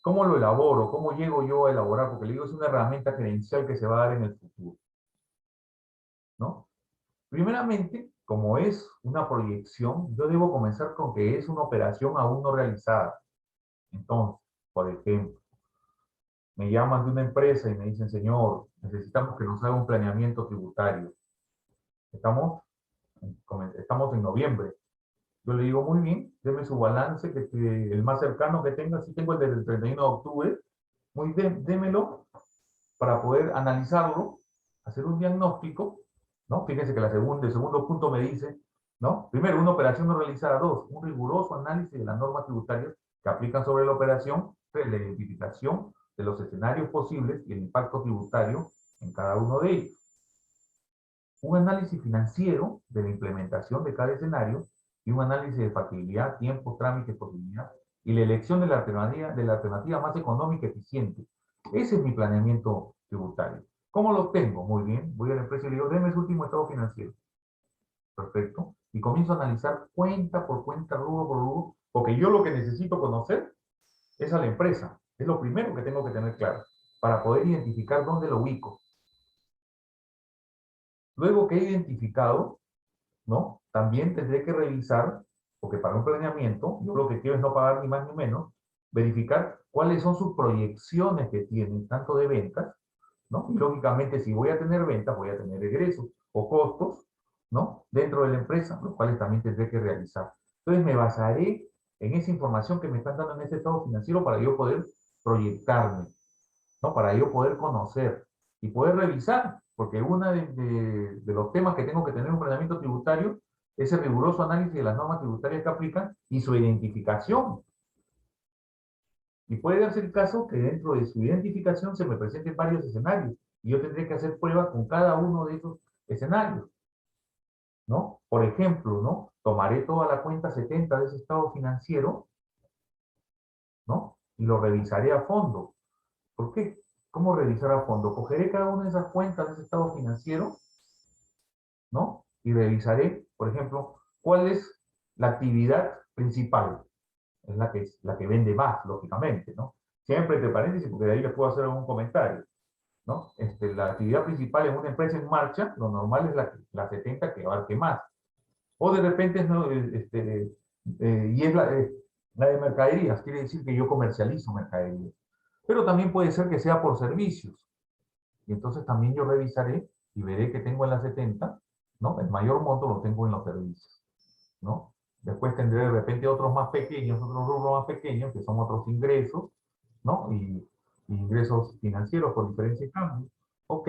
¿Cómo lo elaboro? ¿Cómo llego yo a elaborar? Porque le digo, es una herramienta gerencial que se va a dar en el futuro, ¿no? Primeramente, como es una proyección, yo debo comenzar con que es una operación aún no realizada. Entonces, por ejemplo, me llaman de una empresa y me dicen, señor, necesitamos que nos haga un planeamiento tributario. Estamos en noviembre. Yo le digo, muy bien, deme su balance, el más cercano que tenga, si tengo el del 31 de octubre, démelo para poder analizarlo, hacer un diagnóstico, ¿no? Fíjense que el segundo punto me dice, ¿no? Primero, una operación no realizada. Dos, un riguroso análisis de las normas tributarias que aplican sobre la operación Entonces, la identificación de los escenarios posibles y el impacto tributario en cada uno de ellos. Un análisis financiero de la implementación de cada escenario y un análisis de factibilidad, tiempo, trámite, posibilidad y la elección de la alternativa más económica y eficiente. Ese es mi planeamiento tributario. ¿Cómo lo tengo? Muy bien, voy a la empresa y le digo, deme su último estado financiero. Perfecto. Y comienzo a analizar cuenta por cuenta, rubro por rubro, porque yo lo que necesito conocer es a la empresa. Es lo primero que tengo que tener claro, para poder identificar dónde lo ubico. Luego que he identificado, ¿no? También tendré que revisar, porque para un planeamiento, yo lo que quiero es no pagar ni más ni menos, verificar cuáles son sus proyecciones que tienen, tanto de ventas, ¿no? Y lógicamente, si voy a tener ventas, voy a tener egresos o costos, ¿no? Dentro de la empresa, los cuales también tendré que realizar. Entonces, me basaré en esa información que me están dando en ese estado financiero para yo poder proyectarme, ¿no? Para yo poder conocer y poder revisar, porque uno de los temas que tengo que tener en un planeamiento tributario es el riguroso análisis de las normas tributarias que aplican y su identificación. Y puede darse el caso que dentro de su identificación se me presenten varios escenarios y yo tendré que hacer pruebas con cada uno de esos escenarios, ¿no? Por ejemplo, ¿no? Tomaré toda la cuenta 70 de ese estado financiero, ¿no? Y lo revisaré a fondo. ¿Por qué? ¿Cómo revisar a fondo? Cogeré cada una de esas cuentas de ese estado financiero, ¿no? Y revisaré, por ejemplo, cuál es la actividad principal. Es la que vende más, lógicamente, ¿no? Siempre entre paréntesis, porque de ahí les puedo hacer algún comentario, ¿no? La actividad principal en una empresa en marcha, lo normal es la 70 que abarque más. O de repente, ¿no? Y es la de mercaderías, quiere decir que yo comercializo mercaderías. Pero también puede ser que sea por servicios. Y entonces también yo revisaré y veré que tengo en la 70, ¿no? El mayor monto lo tengo en los servicios, ¿no? Después tendré de repente otros más pequeños, otros rubros más pequeños, que son otros ingresos, ¿no? Y ingresos financieros por diferencia de cambio. Ok,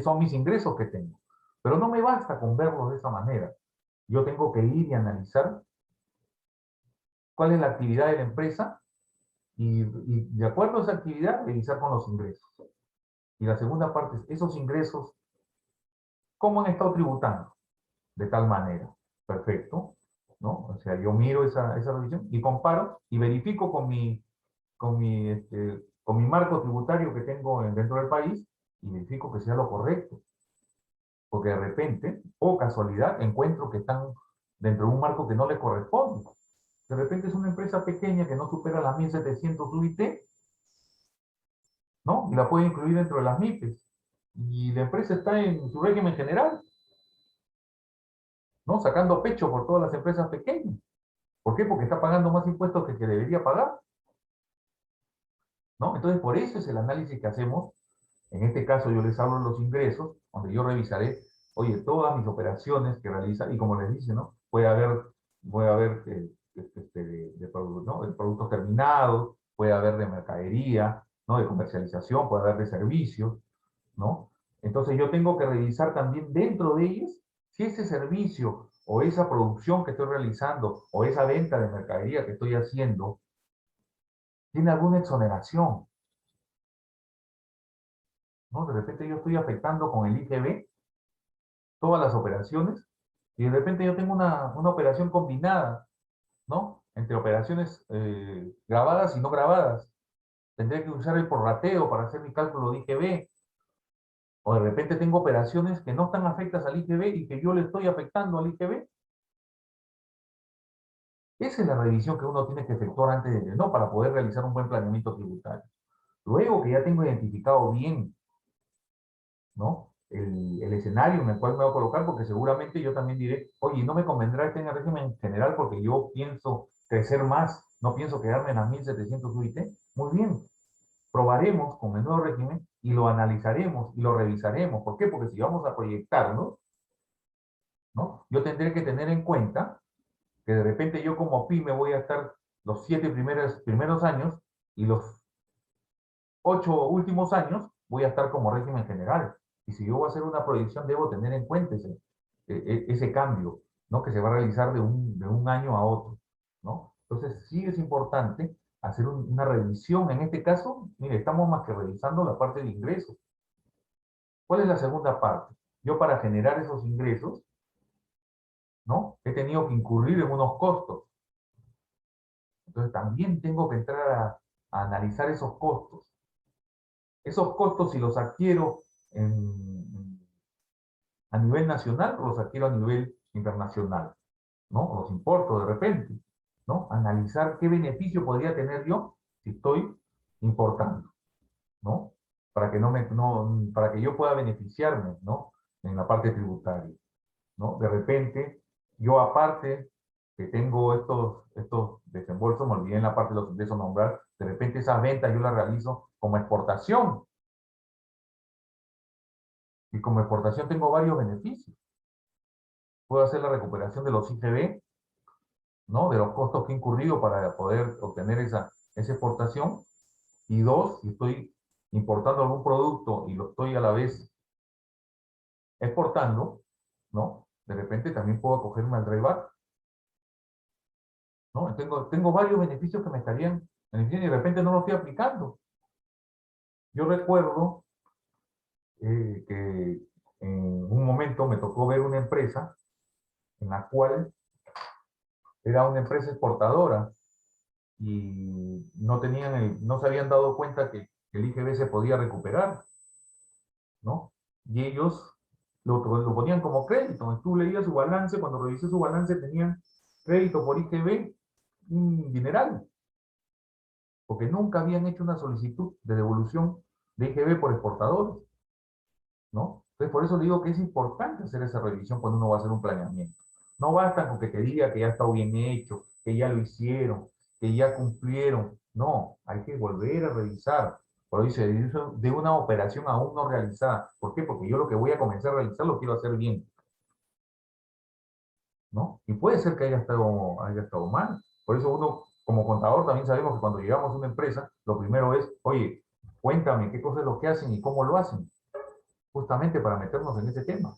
son mis ingresos que tengo. Pero no me basta con verlos de esa manera. Yo tengo que ir y analizar cuál es la actividad de la empresa y de acuerdo a esa actividad, revisar con los ingresos. Y la segunda parte es esos ingresos, ¿cómo han estado tributando? De tal manera. Perfecto, ¿no? O sea, yo miro esa revisión y comparo y verifico con mi marco tributario que tengo dentro del país y verifico que sea lo correcto. Porque de repente, o casualidad, encuentro que están dentro de un marco que no les corresponde. De repente es una empresa pequeña que no supera las 1.700 UIT, ¿no? Y la puede incluir dentro de las MIPES. Y la empresa está en su régimen general, ¿no? Sacando pecho por todas las empresas pequeñas. ¿Por qué? Porque está pagando más impuestos que debería pagar, ¿no? Entonces, por eso es el análisis que hacemos. En este caso, yo les hablo de los ingresos, donde yo revisaré, oye, todas mis operaciones que realiza, y como les dice, ¿no? Puede haber ¿no? De productos terminados, puede haber de mercadería, ¿no? De comercialización, puede haber de servicios, ¿no? Entonces, yo tengo que revisar también dentro de ellos si ese servicio o esa producción que estoy realizando o esa venta de mercadería que estoy haciendo tiene alguna exoneración, ¿no? De repente yo estoy afectando con el IGB todas las operaciones y de repente yo tengo una operación combinada, ¿no? Entre operaciones grabadas y no grabadas. Tendré que usar el prorrateo para hacer mi cálculo de IGB. O de repente tengo operaciones que no están afectadas al IGB y que yo le estoy afectando al IGB. Esa es la revisión que uno tiene que efectuar antes de, ¿no? Para poder realizar un buen planeamiento tributario. Luego que ya tengo identificado bien, ¿no? El escenario en el cual me voy a colocar, porque seguramente yo también diré, oye, no me convendrá estar en el régimen general porque yo pienso crecer más, no pienso quedarme en las 1.700 UIT. Muy bien, probaremos con el nuevo régimen y lo analizaremos y lo revisaremos. ¿Por qué? Porque si vamos a proyectarlo, ¿no? Yo tendré que tener en cuenta que de repente yo como PYME voy a estar los 7 primeros años y los 8 últimos años voy a estar como régimen general. Y si yo voy a hacer una proyección, debo tener en cuenta ese cambio, ¿no? Que se va a realizar de un año a otro, ¿no? Entonces, sí es importante hacer una revisión. En este caso, mire, estamos más que revisando la parte de ingresos. ¿Cuál es la segunda parte? Yo para generar esos ingresos, ¿no? He tenido que incurrir en unos costos. Entonces también tengo que entrar a analizar esos costos. Esos costos, si los adquiero a nivel nacional o los adquiero a nivel internacional, ¿no? O los importo de repente, ¿no? Analizar qué beneficio podría tener yo si estoy importando, ¿no? Para que, para que yo pueda beneficiarme, ¿no? En la parte tributaria, ¿no? De repente, yo aparte que tengo estos desembolsos, me olvidé en la parte de los ingresos nombrar, de repente esas ventas yo las realizo como exportación. Y como exportación tengo varios beneficios. Puedo hacer la recuperación de los IGB, ¿no? De los costos que he incurrido para poder obtener esa exportación. Y dos, si estoy importando algún producto y lo estoy a la vez exportando, ¿no? De repente también puedo acogerme al dryback, ¿no? Tengo varios beneficios que me estarían beneficiando y de repente no lo estoy aplicando. Yo recuerdo que en un momento me tocó ver una empresa en la cual era una empresa exportadora y no se habían dado cuenta que el IGB se podía recuperar, ¿no? Y ellos lo ponían como crédito. Tú leías su balance, cuando revisé su balance tenían crédito por IGB un dineral, porque nunca habían hecho una solicitud de devolución de IGB por exportadores, ¿no? Entonces por eso le digo que es importante hacer esa revisión cuando uno va a hacer un planeamiento. No basta con que te diga que ya está bien hecho, que ya lo hicieron, que ya cumplieron. No, hay que volver a revisar. Por eso dice, de una operación aún no realizada. ¿Por qué? Porque yo lo que voy a comenzar a realizar lo quiero hacer bien, ¿no? Y puede ser que haya estado mal. Por eso uno, como contador, también sabemos que cuando llegamos a una empresa, lo primero es, oye, cuéntame qué cosas es lo que hacen y cómo lo hacen, justamente para meternos en ese tema.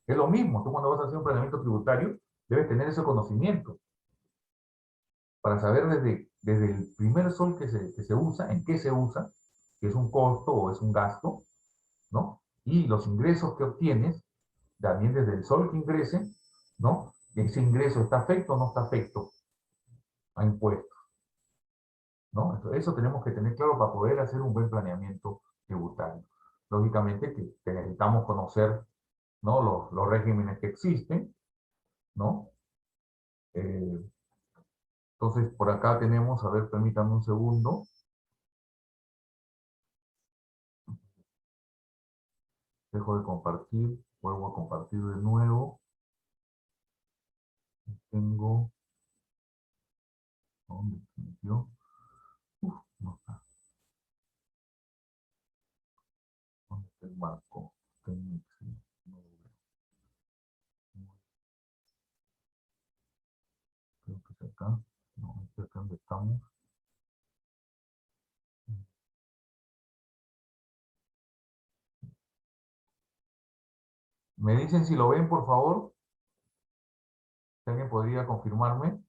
Es lo mismo, tú cuando vas a hacer un planeamiento tributario, debes tener ese conocimiento para saber desde el primer sol que se usa, en qué se usa, si es un costo o es un gasto, ¿no? Y los ingresos que obtienes, también desde el sol que ingrese, ¿no? Ese ingreso está afecto o no está afecto a impuestos, ¿no? Entonces, eso tenemos que tener claro para poder hacer un buen planeamiento tributario. Lógicamente que necesitamos conocer, ¿no? Los regímenes que existen, ¿no? Entonces, por acá tenemos, a ver, permítanme un segundo. Dejo de compartir, vuelvo a compartir de nuevo. Tengo, ¿dónde se metió? No está. ¿Dónde está el marco? No lo veo. Creo que es acá. No, es acá donde estamos. ¿Me dicen si lo ven, por favor? Si alguien podría confirmarme.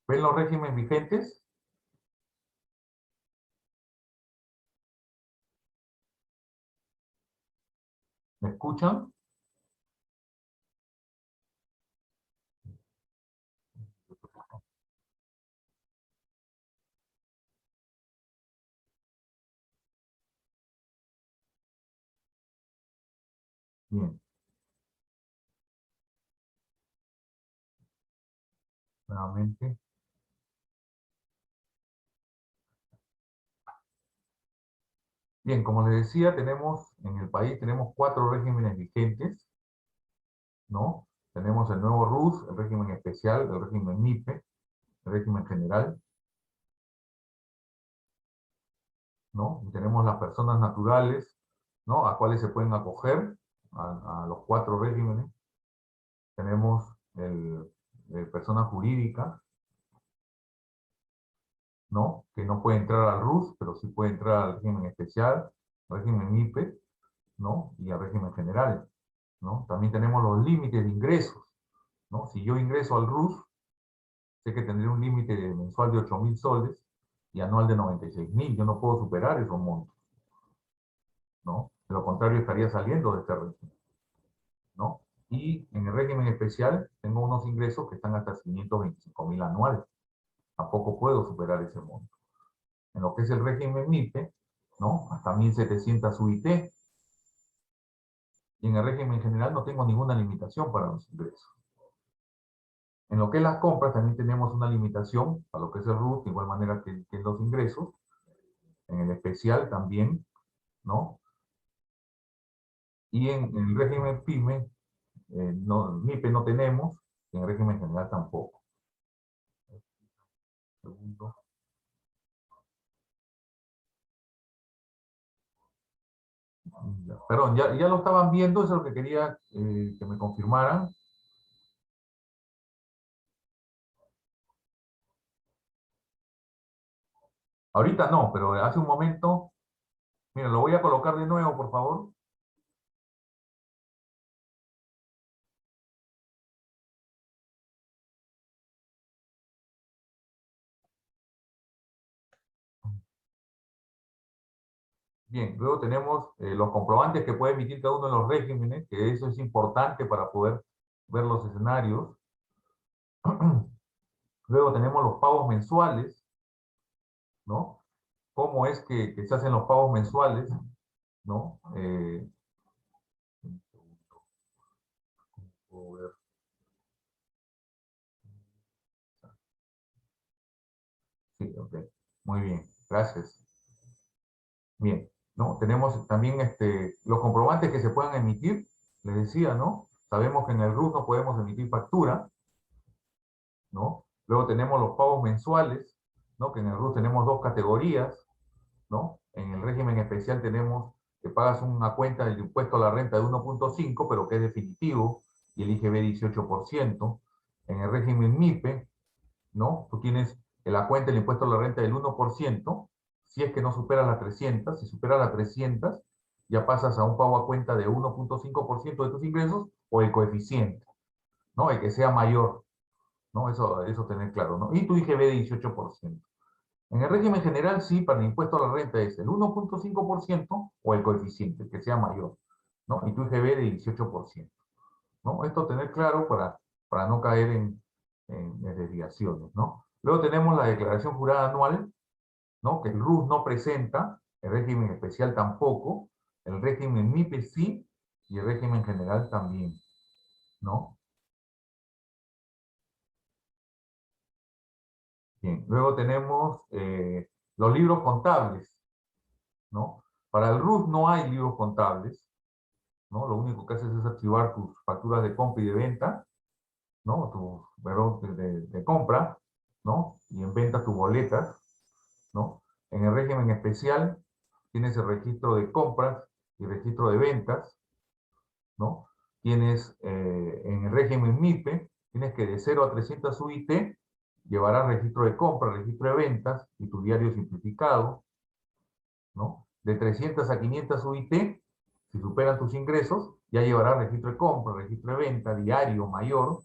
¿Ven los regímenes vigentes? ¿Me escuchan? Bien. Nuevamente. Bien, como les decía, en el país tenemos 4 regímenes vigentes, ¿no? Tenemos el nuevo RUS, el régimen especial, el régimen MIPE, el régimen general, ¿no? Y tenemos las personas naturales, ¿no? A cuales se pueden acoger a los 4 regímenes. Tenemos el persona jurídica, ¿no? Que no puede entrar al RUS, pero sí puede entrar al régimen especial, al régimen MIPE, ¿no? Y al régimen general, ¿no? También tenemos los límites de ingresos, ¿no? Si yo ingreso al RUS, sé que tendría un límite mensual de 8.000 soles y anual de 96.000. Yo no puedo superar esos montos, ¿no? De lo contrario, estaría saliendo de este régimen, ¿no? Y en el régimen especial tengo unos ingresos que están hasta 525.000 anuales. Tampoco puedo superar ese monto. En lo que es el régimen MIPE, ¿no? Hasta 1.700 UIT. Y en el régimen general no tengo ninguna limitación para los ingresos. En lo que es las compras también tenemos una limitación para lo que es el RUT, de igual manera que los ingresos. En el especial también, ¿no? Y en el régimen PYME, MIPE no tenemos, y en el régimen general tampoco. Segundo. Perdón, ya lo estaban viendo, eso es lo que quería que me confirmaran. Ahorita no, pero hace un momento, mira, lo voy a colocar de nuevo, por favor. Bien, luego tenemos los comprobantes que puede emitir cada uno de los regímenes, que eso es importante para poder ver los escenarios. Luego tenemos los pagos mensuales, ¿no? ¿Cómo es que se hacen los pagos mensuales? ¿No? Un segundo. Puedo ver. Sí, ok. Muy bien, gracias. Bien, ¿no? Tenemos también los comprobantes que se puedan emitir, les decía, ¿no? Sabemos que en el RUT no podemos emitir factura, ¿no? Luego tenemos los pagos mensuales, ¿no? Que en el RUT tenemos dos categorías, ¿no? En el régimen especial tenemos que pagas una cuenta del impuesto a la renta de 1.5, pero que es definitivo, y el IGB 18%. En el régimen MIPE, ¿no? Tú tienes la cuenta del impuesto a la renta del 1%, si es que no supera las 300, si supera las 300, ya pasas a un pago a cuenta de 1.5% de tus ingresos, o el coeficiente, ¿no? El que sea mayor, ¿no? Eso tener claro, ¿no? Y tu IGB de 18%. En el régimen general, sí, para el impuesto a la renta es el 1.5% o el coeficiente, que sea mayor, ¿no? Y tu IGB de 18%, ¿no? Esto tener claro para no caer en desviaciones, ¿no? Luego tenemos la declaración jurada anual, ¿no? Que el RUS no presenta, el régimen especial tampoco, el régimen MIPE sí, y el régimen general también, ¿no? Bien, luego tenemos los libros contables, ¿no? Para el RUS no hay libros contables, ¿no? Lo único que haces es archivar tus facturas de compra y de venta, ¿no? Tu perdón, de compra, ¿no? Y en venta tus boletas, ¿no? En el régimen especial tienes el registro de compras y registro de ventas, ¿no? Tienes en el régimen MIPE, tienes que de 0 a 300 UIT llevarás registro de compra, registro de ventas y tu diario simplificado, ¿no? De 300 a 500 UIT, si superan tus ingresos, ya llevarás registro de compra, registro de venta, diario mayor,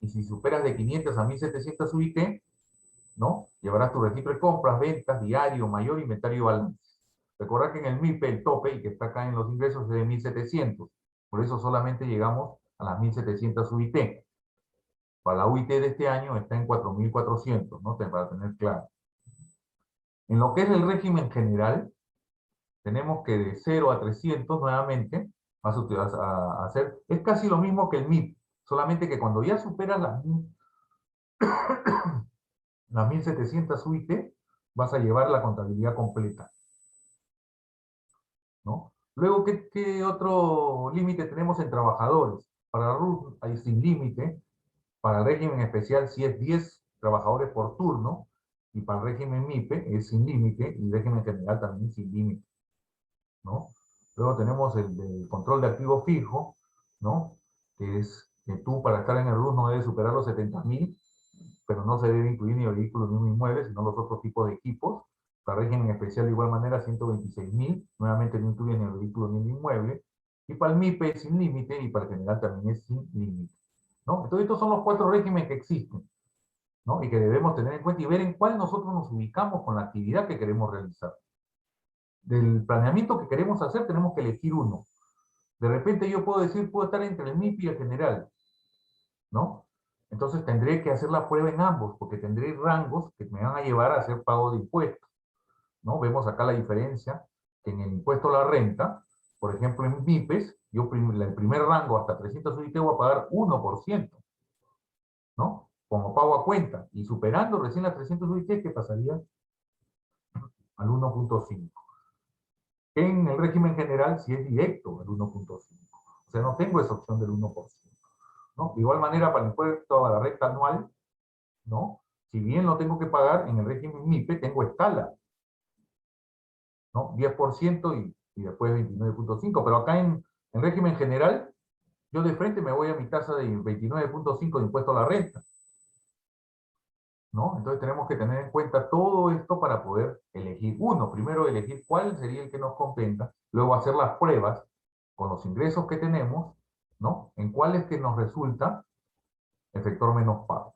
y si superas de 500 a 1700 UIT, ¿no? Llevarás tu registro de compras, ventas, diario mayor, inventario y balance. Recordad que en el MIPE el tope, y que está acá en los ingresos, es de 1700. Por eso solamente llegamos a las 1700 UIT. Para la UIT de este año está en 4400, ¿no? Para tener claro. En lo que es el régimen general, tenemos que de 0 a 300 nuevamente vas a hacer, es casi lo mismo que el MIP, solamente que cuando ya superas las 1700 UIT, vas a llevar la contabilidad completa, ¿no? Luego, ¿qué otro límite tenemos en trabajadores? Para RUT hay sin límite, para el régimen especial sí es 10 trabajadores por turno, y para el régimen MIPE es sin límite, y el régimen general también sin límite, ¿no? Luego tenemos el control de activo fijo, ¿no? Que es que tú para estar en el RUS no debes superar los 70.000, pero no se debe incluir ni el vehículo ni un inmueble, sino los otros tipos de equipos. Para régimen especial de igual manera 126.000, nuevamente no incluye ni el vehículo ni el inmueble. Y para el MIPE es sin límite y para el general también es sin límite, ¿no? Entonces estos son los 4 regímenes que existen. ¿no? Y que debemos tener en cuenta y ver en cuál nosotros nos ubicamos con la actividad que queremos realizar. Del planeamiento que queremos hacer tenemos que elegir uno. De repente yo puedo decir, puedo estar entre el MIP y el general, ¿no? Entonces tendré que hacer la prueba en ambos, porque tendré rangos que me van a llevar a hacer pago de impuestos, ¿no? Vemos acá la diferencia, que en el impuesto a la renta, por ejemplo en MIPES, yo el primer rango hasta 300 UIT voy a pagar 1%, ¿no? Como pago a cuenta, y superando recién las 300 UIT, ¿qué pasaría? Al 1.5. En el régimen general, si es directo, el 1.5. O sea, no tengo esa opción del 1%. ¿No? De igual manera, para el impuesto a la renta anual, ¿no? Si bien lo tengo que pagar, en el régimen MIPE tengo escala, ¿no? 10% y después 29.5, pero acá en régimen general, yo de frente me voy a mi tasa de 29.5 de impuesto a la renta, ¿no? Entonces tenemos que tener en cuenta todo esto para poder elegir uno. Primero elegir cuál sería el que nos compensa, luego hacer las pruebas con los ingresos que tenemos, ¿no? En cuál es que nos resulta efectuar menos pago,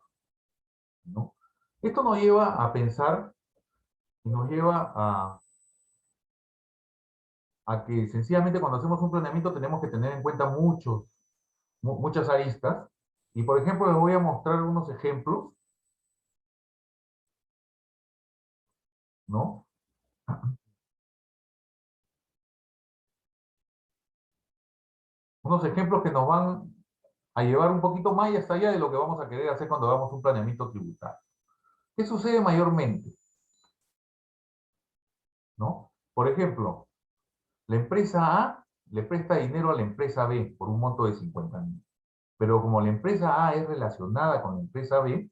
¿no? Esto nos lleva a pensar y nos lleva a que sencillamente cuando hacemos un planeamiento tenemos que tener en cuenta muchas aristas. Y por ejemplo, les voy a mostrar unos ejemplos, ¿no? Unos ejemplos que nos van a llevar un poquito más y hasta allá de lo que vamos a querer hacer cuando hagamos un planeamiento tributario. ¿Qué sucede mayormente? ¿No? Por ejemplo, la empresa A le presta dinero a la empresa B por un monto de 50.000. Pero como la empresa A es relacionada con la empresa B,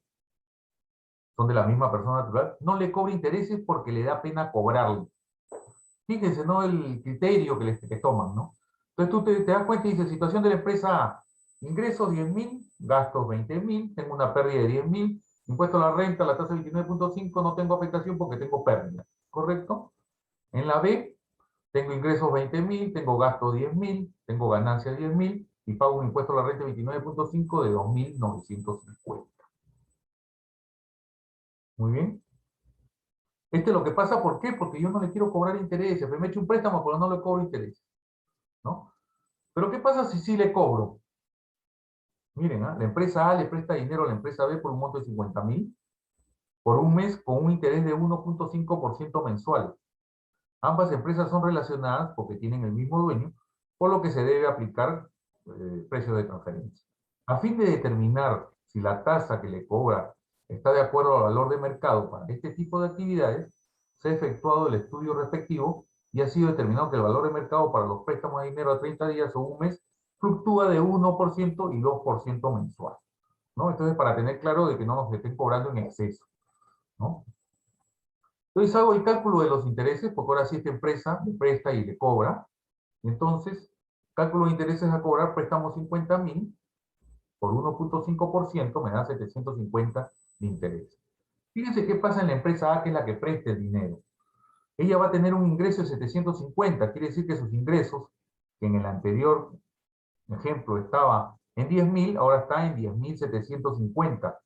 son de la misma persona natural, no le cobra intereses porque le da pena cobrarle. Fíjense, ¿no? El criterio que toman, ¿no? Entonces tú te das cuenta y dices, situación de la empresa A, ingresos 10.000, gastos 20.000, tengo una pérdida de 10.000, impuesto a la renta, la tasa de 29.5, no tengo afectación porque tengo pérdida, ¿correcto? En la B, tengo ingresos 20.000, tengo gastos 10.000, tengo ganancias 10.000 y pago un impuesto a la renta 29.5 de 2.950. Muy bien. Esto es lo que pasa, ¿por qué? Porque yo no le quiero cobrar intereses, me he hecho un préstamo pero no le cobro intereses, ¿no? Pero ¿qué pasa si sí le cobro? Miren, la empresa A le presta dinero a la empresa B por un monto de 50.000 por un mes con un interés de 1.5% mensual. Ambas empresas son relacionadas porque tienen el mismo dueño, por lo que se debe aplicar precio de transferencia. A fin de determinar si la tasa que le cobra está de acuerdo al valor de mercado para este tipo de actividades, se ha efectuado el estudio respectivo y ha sido determinado que el valor de mercado para los préstamos de dinero a 30 días o un mes fluctúa de 1% y 2% mensual, ¿no? Entonces, para tener claro de que no nos estén cobrando en exceso, ¿no? Entonces hago el cálculo de los intereses, porque ahora sí esta empresa le presta y le cobra. Entonces, cálculo de intereses a cobrar, prestamos 50.000 por 1.5%, me da 750 de interés. Fíjense qué pasa en la empresa A, que es la que presta el dinero. Ella va a tener un ingreso de 750, quiere decir que sus ingresos, que en el anterior ejemplo estaba en 10.000, ahora está en 10.750.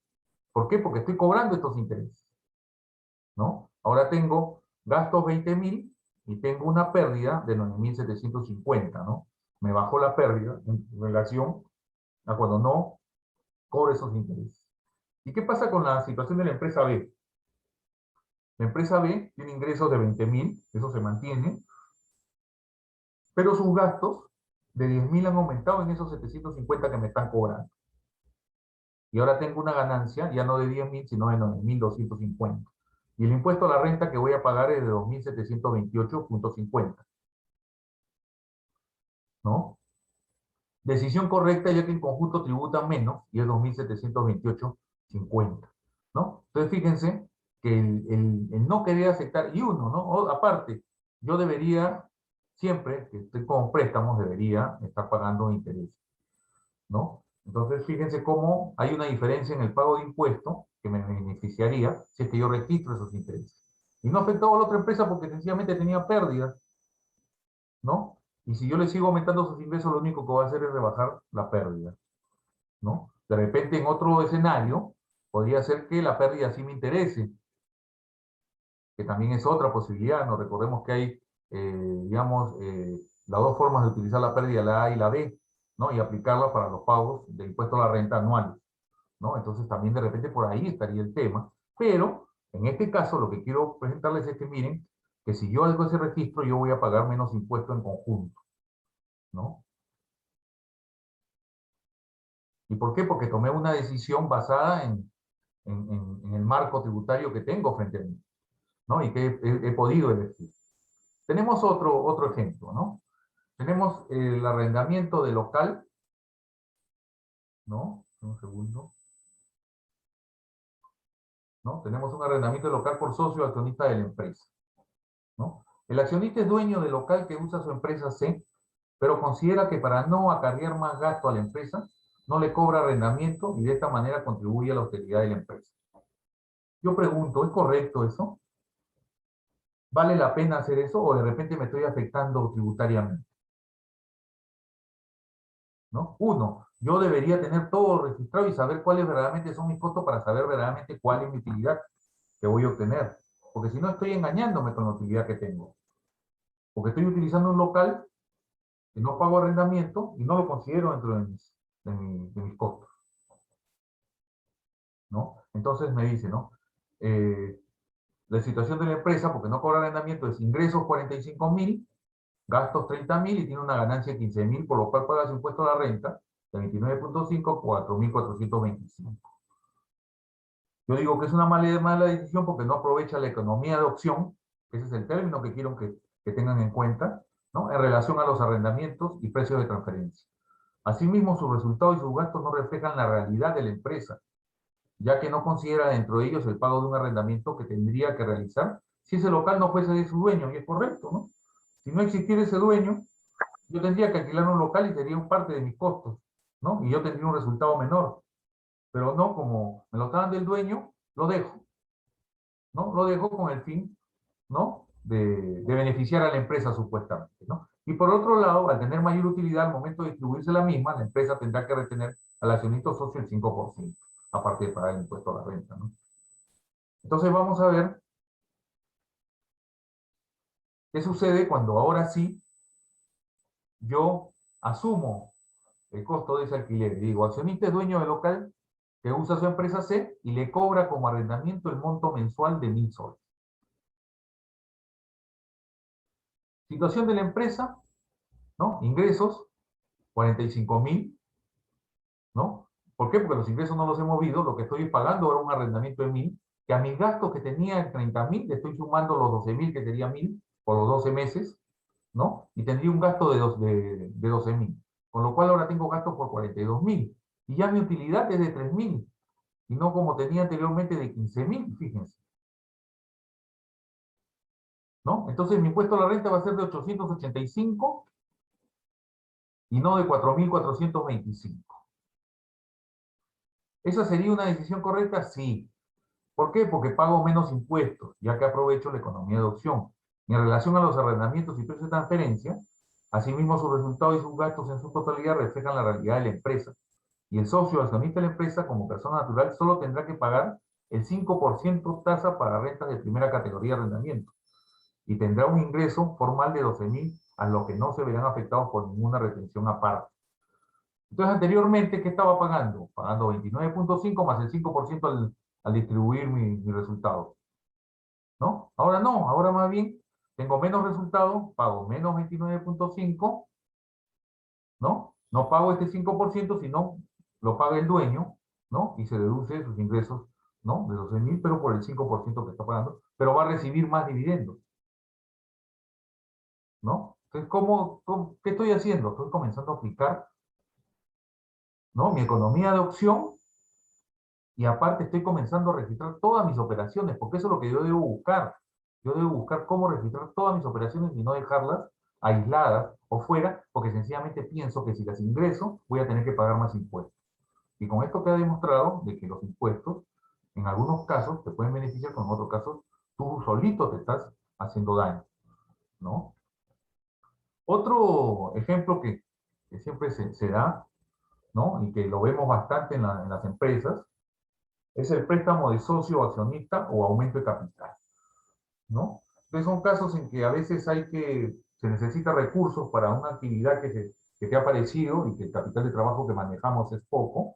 ¿Por qué? Porque estoy cobrando estos intereses, ¿no? Ahora tengo gastos 20.000 y tengo una pérdida de 9.750, ¿no? Me bajó la pérdida en relación a cuando no cobro esos intereses. ¿Y qué pasa con la situación de la empresa B? La empresa B tiene ingresos de 20.000, eso se mantiene, pero sus gastos de 10.000 han aumentado en esos 750 que me están cobrando. Y ahora tengo una ganancia ya no de 10.000, sino de 9.250. Y el impuesto a la renta que voy a pagar es de 2.728.50. ¿No? Decisión correcta, ya que en conjunto tributan menos, y es 2.728.50. ¿No? Entonces fíjense que el no querer aceptar, y uno, ¿no? O, aparte, yo debería, siempre que estoy con préstamos, debería estar pagando interés, ¿no? Entonces fíjense cómo hay una diferencia en el pago de impuestos que me beneficiaría si es que yo registro esos intereses. Y no afectaba a la otra empresa porque sencillamente tenía pérdidas, ¿no? Y si yo le sigo aumentando sus ingresos, lo único que va a hacer es rebajar la pérdida, ¿no? De repente, en otro escenario, Podría ser que la pérdida sí me interese, que también es otra posibilidad. Nos recordemos que hay, digamos, las dos formas de utilizar la pérdida, la A y la B, ¿no? Y aplicarla para los pagos de impuesto a la renta anuales, ¿no? Entonces también de repente por ahí estaría el tema. Pero en este caso lo que quiero presentarles es que miren que si yo hago ese registro yo voy a pagar menos impuesto en conjunto, ¿no? ¿Y por qué? Porque tomé una decisión basada en el marco tributario que tengo frente a mí, ¿no? Y que he podido elegir. Tenemos otro ejemplo, ¿no? Tenemos el arrendamiento de local, ¿no? Un segundo. ¿No? Tenemos un arrendamiento de local por socio accionista de la empresa, ¿no? El accionista es dueño del local que usa su empresa C, pero considera que para no acarrear más gasto a la empresa, no le cobra arrendamiento y de esta manera contribuye a la utilidad de la empresa. Yo pregunto, ¿es correcto eso? ¿Vale la pena hacer eso o de repente me estoy afectando tributariamente? ¿No? Uno, yo debería tener todo registrado y saber cuáles verdaderamente son mis costos para saber verdaderamente cuál es mi utilidad que voy a obtener. Porque si no estoy engañándome con la utilidad que tengo. Porque estoy utilizando un local que no pago arrendamiento y no lo considero dentro de mis costos, ¿no? Entonces me dice, ¿no? La situación de la empresa, porque no cobra arrendamiento, es ingresos 45.000, gastos 30.000 y tiene una ganancia de 15.000, por lo cual paga su impuesto a la renta de 29.5, 4.425. Yo digo que es una mala decisión porque no aprovecha la economía de opción, que ese es el término que quiero que tengan en cuenta, ¿no? En relación a los arrendamientos y precios de transferencia. Asimismo, sus resultados y sus gastos no reflejan la realidad de la empresa, ya que no considera dentro de ellos el pago de un arrendamiento que tendría que realizar si ese local no fuese de su dueño, y es correcto, ¿no? Si no existiera ese dueño, yo tendría que alquilar un local y sería un parte de mis costos, ¿no? Y yo tendría un resultado menor. Pero no, como me lo está dando el dueño, lo dejo, ¿no? Lo dejo con el fin, ¿no? De beneficiar a la empresa supuestamente, ¿no? Y por otro lado, al tener mayor utilidad al momento de distribuirse la misma, la empresa tendrá que retener al accionista socio el 5%, aparte de pagar el impuesto a la renta, ¿no? Entonces vamos a ver qué sucede cuando ahora sí yo asumo el costo de ese alquiler. Y digo, accionista es dueño del local que usa su empresa C y le cobra como arrendamiento el monto mensual de 1.000 soles. Situación de la empresa, ¿no? Ingresos, 45.000, ¿no? ¿Por qué? Porque los ingresos no los he movido, lo que estoy pagando ahora un arrendamiento de 1.000, que a mis gastos que tenía en 30.000, le estoy sumando los 12.000 que sería 1.000 por los 12 meses, ¿no? Y tendría un gasto de 12.000. Con lo cual ahora tengo gastos por 42.000. Y ya mi utilidad es de 3.000. Y no como tenía anteriormente de 15.000, fíjense. ¿No? Entonces mi impuesto a la renta va a ser de 885 y no de 4.425. ¿Esa sería una decisión correcta? Sí. ¿Por qué? Porque pago menos impuestos, ya que aprovecho la economía de opción. Y en relación a los arrendamientos y precios de transferencia, asimismo sus resultados y sus gastos en su totalidad reflejan la realidad de la empresa. Y el socio accionista de la empresa, como persona natural, solo tendrá que pagar el 5% tasa para rentas de primera categoría de arrendamiento. Y tendrá un ingreso formal de 12.000, a lo que no se verán afectados por ninguna retención aparte. Entonces, anteriormente, ¿qué estaba pagando? Pagando 29.5 más el 5% al distribuir mi resultado, ¿no? Ahora no, ahora más bien tengo menos resultado, pago menos 29.5, ¿no? No pago este 5%, sino lo paga el dueño, ¿no? Y se deduce sus ingresos, ¿no? De 12.000, pero por el 5% que está pagando, pero va a recibir más dividendos, ¿no? Entonces, ¿qué estoy haciendo? Estoy comenzando a aplicar, ¿no? Mi economía de opción. Y aparte estoy comenzando a registrar todas mis operaciones, porque eso es lo que yo debo buscar. Yo debo buscar cómo registrar todas mis operaciones y no dejarlas aisladas o fuera, porque sencillamente pienso que si las ingreso, voy a tener que pagar más impuestos. Y con esto queda demostrado de que los impuestos, en algunos casos, te pueden beneficiar, pero en otros casos, tú solito te estás haciendo daño, ¿no? Otro ejemplo que siempre se da, ¿no? Y que lo vemos bastante en las empresas, es el préstamo de socio o accionista o aumento de capital, ¿no? Entonces son casos en que a veces se necesita recursos para una actividad que te ha parecido y que el capital de trabajo que manejamos es poco.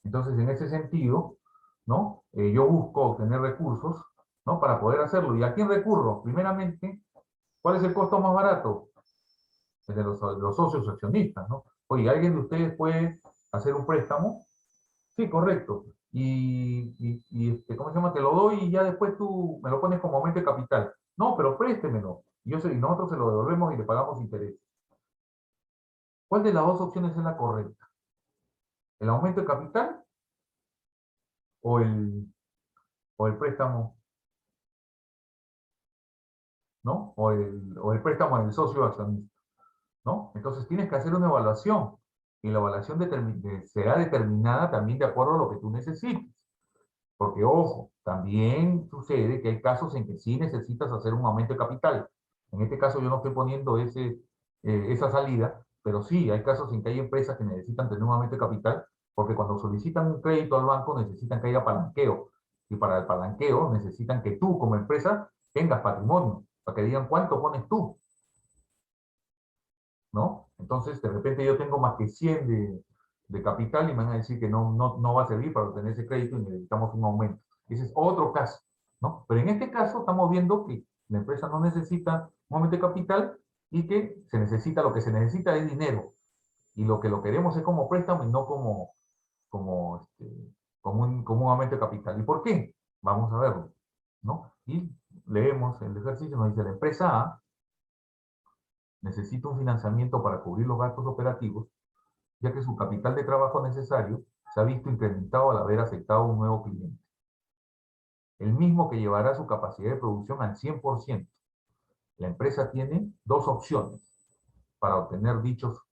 Entonces, en ese sentido, ¿no? Yo busco obtener recursos, ¿no? Para poder hacerlo. ¿Y a quién recurro? Primeramente, ¿cuál es el costo más barato? El de los socios accionistas, ¿no? Oye, ¿alguien de ustedes puede hacer un préstamo? Sí, correcto. ¿Cómo se llama? Te lo doy y ya después tú me lo pones como aumento de capital. No, pero préstemelo. Y nosotros se lo devolvemos y le pagamos interés. ¿Cuál de las dos opciones es la correcta? ¿El aumento de capital o el préstamo? ¿No? O el préstamo del socio accionista, ¿no? Entonces tienes que hacer una evaluación y la evaluación será determinada también de acuerdo a lo que tú necesites. Porque, ojo, también sucede que hay casos en que sí necesitas hacer un aumento de capital. En este caso yo no estoy poniendo esa salida, pero sí, hay casos en que hay empresas que necesitan tener un aumento de capital porque cuando solicitan un crédito al banco necesitan que haya palanqueo. Y para el palanqueo necesitan que tú como empresa tengas patrimonio, para que digan cuánto pones tú, ¿no? Entonces, de repente yo tengo más que 100 de capital y me van a decir que no va a servir para obtener ese crédito y necesitamos un aumento. Ese es otro caso, ¿no? Pero en este caso estamos viendo que la empresa no necesita un aumento de capital y que lo que se necesita es dinero. Y lo queremos es como préstamo y no como un aumento de capital. ¿Y por qué? Vamos a verlo, ¿no? Y leemos el ejercicio, nos dice la empresa A necesita un financiamiento para cubrir los gastos operativos, ya que su capital de trabajo necesario se ha visto incrementado al haber aceptado un nuevo cliente, el mismo que llevará su capacidad de producción al 100%. La empresa tiene dos opciones para obtener dichos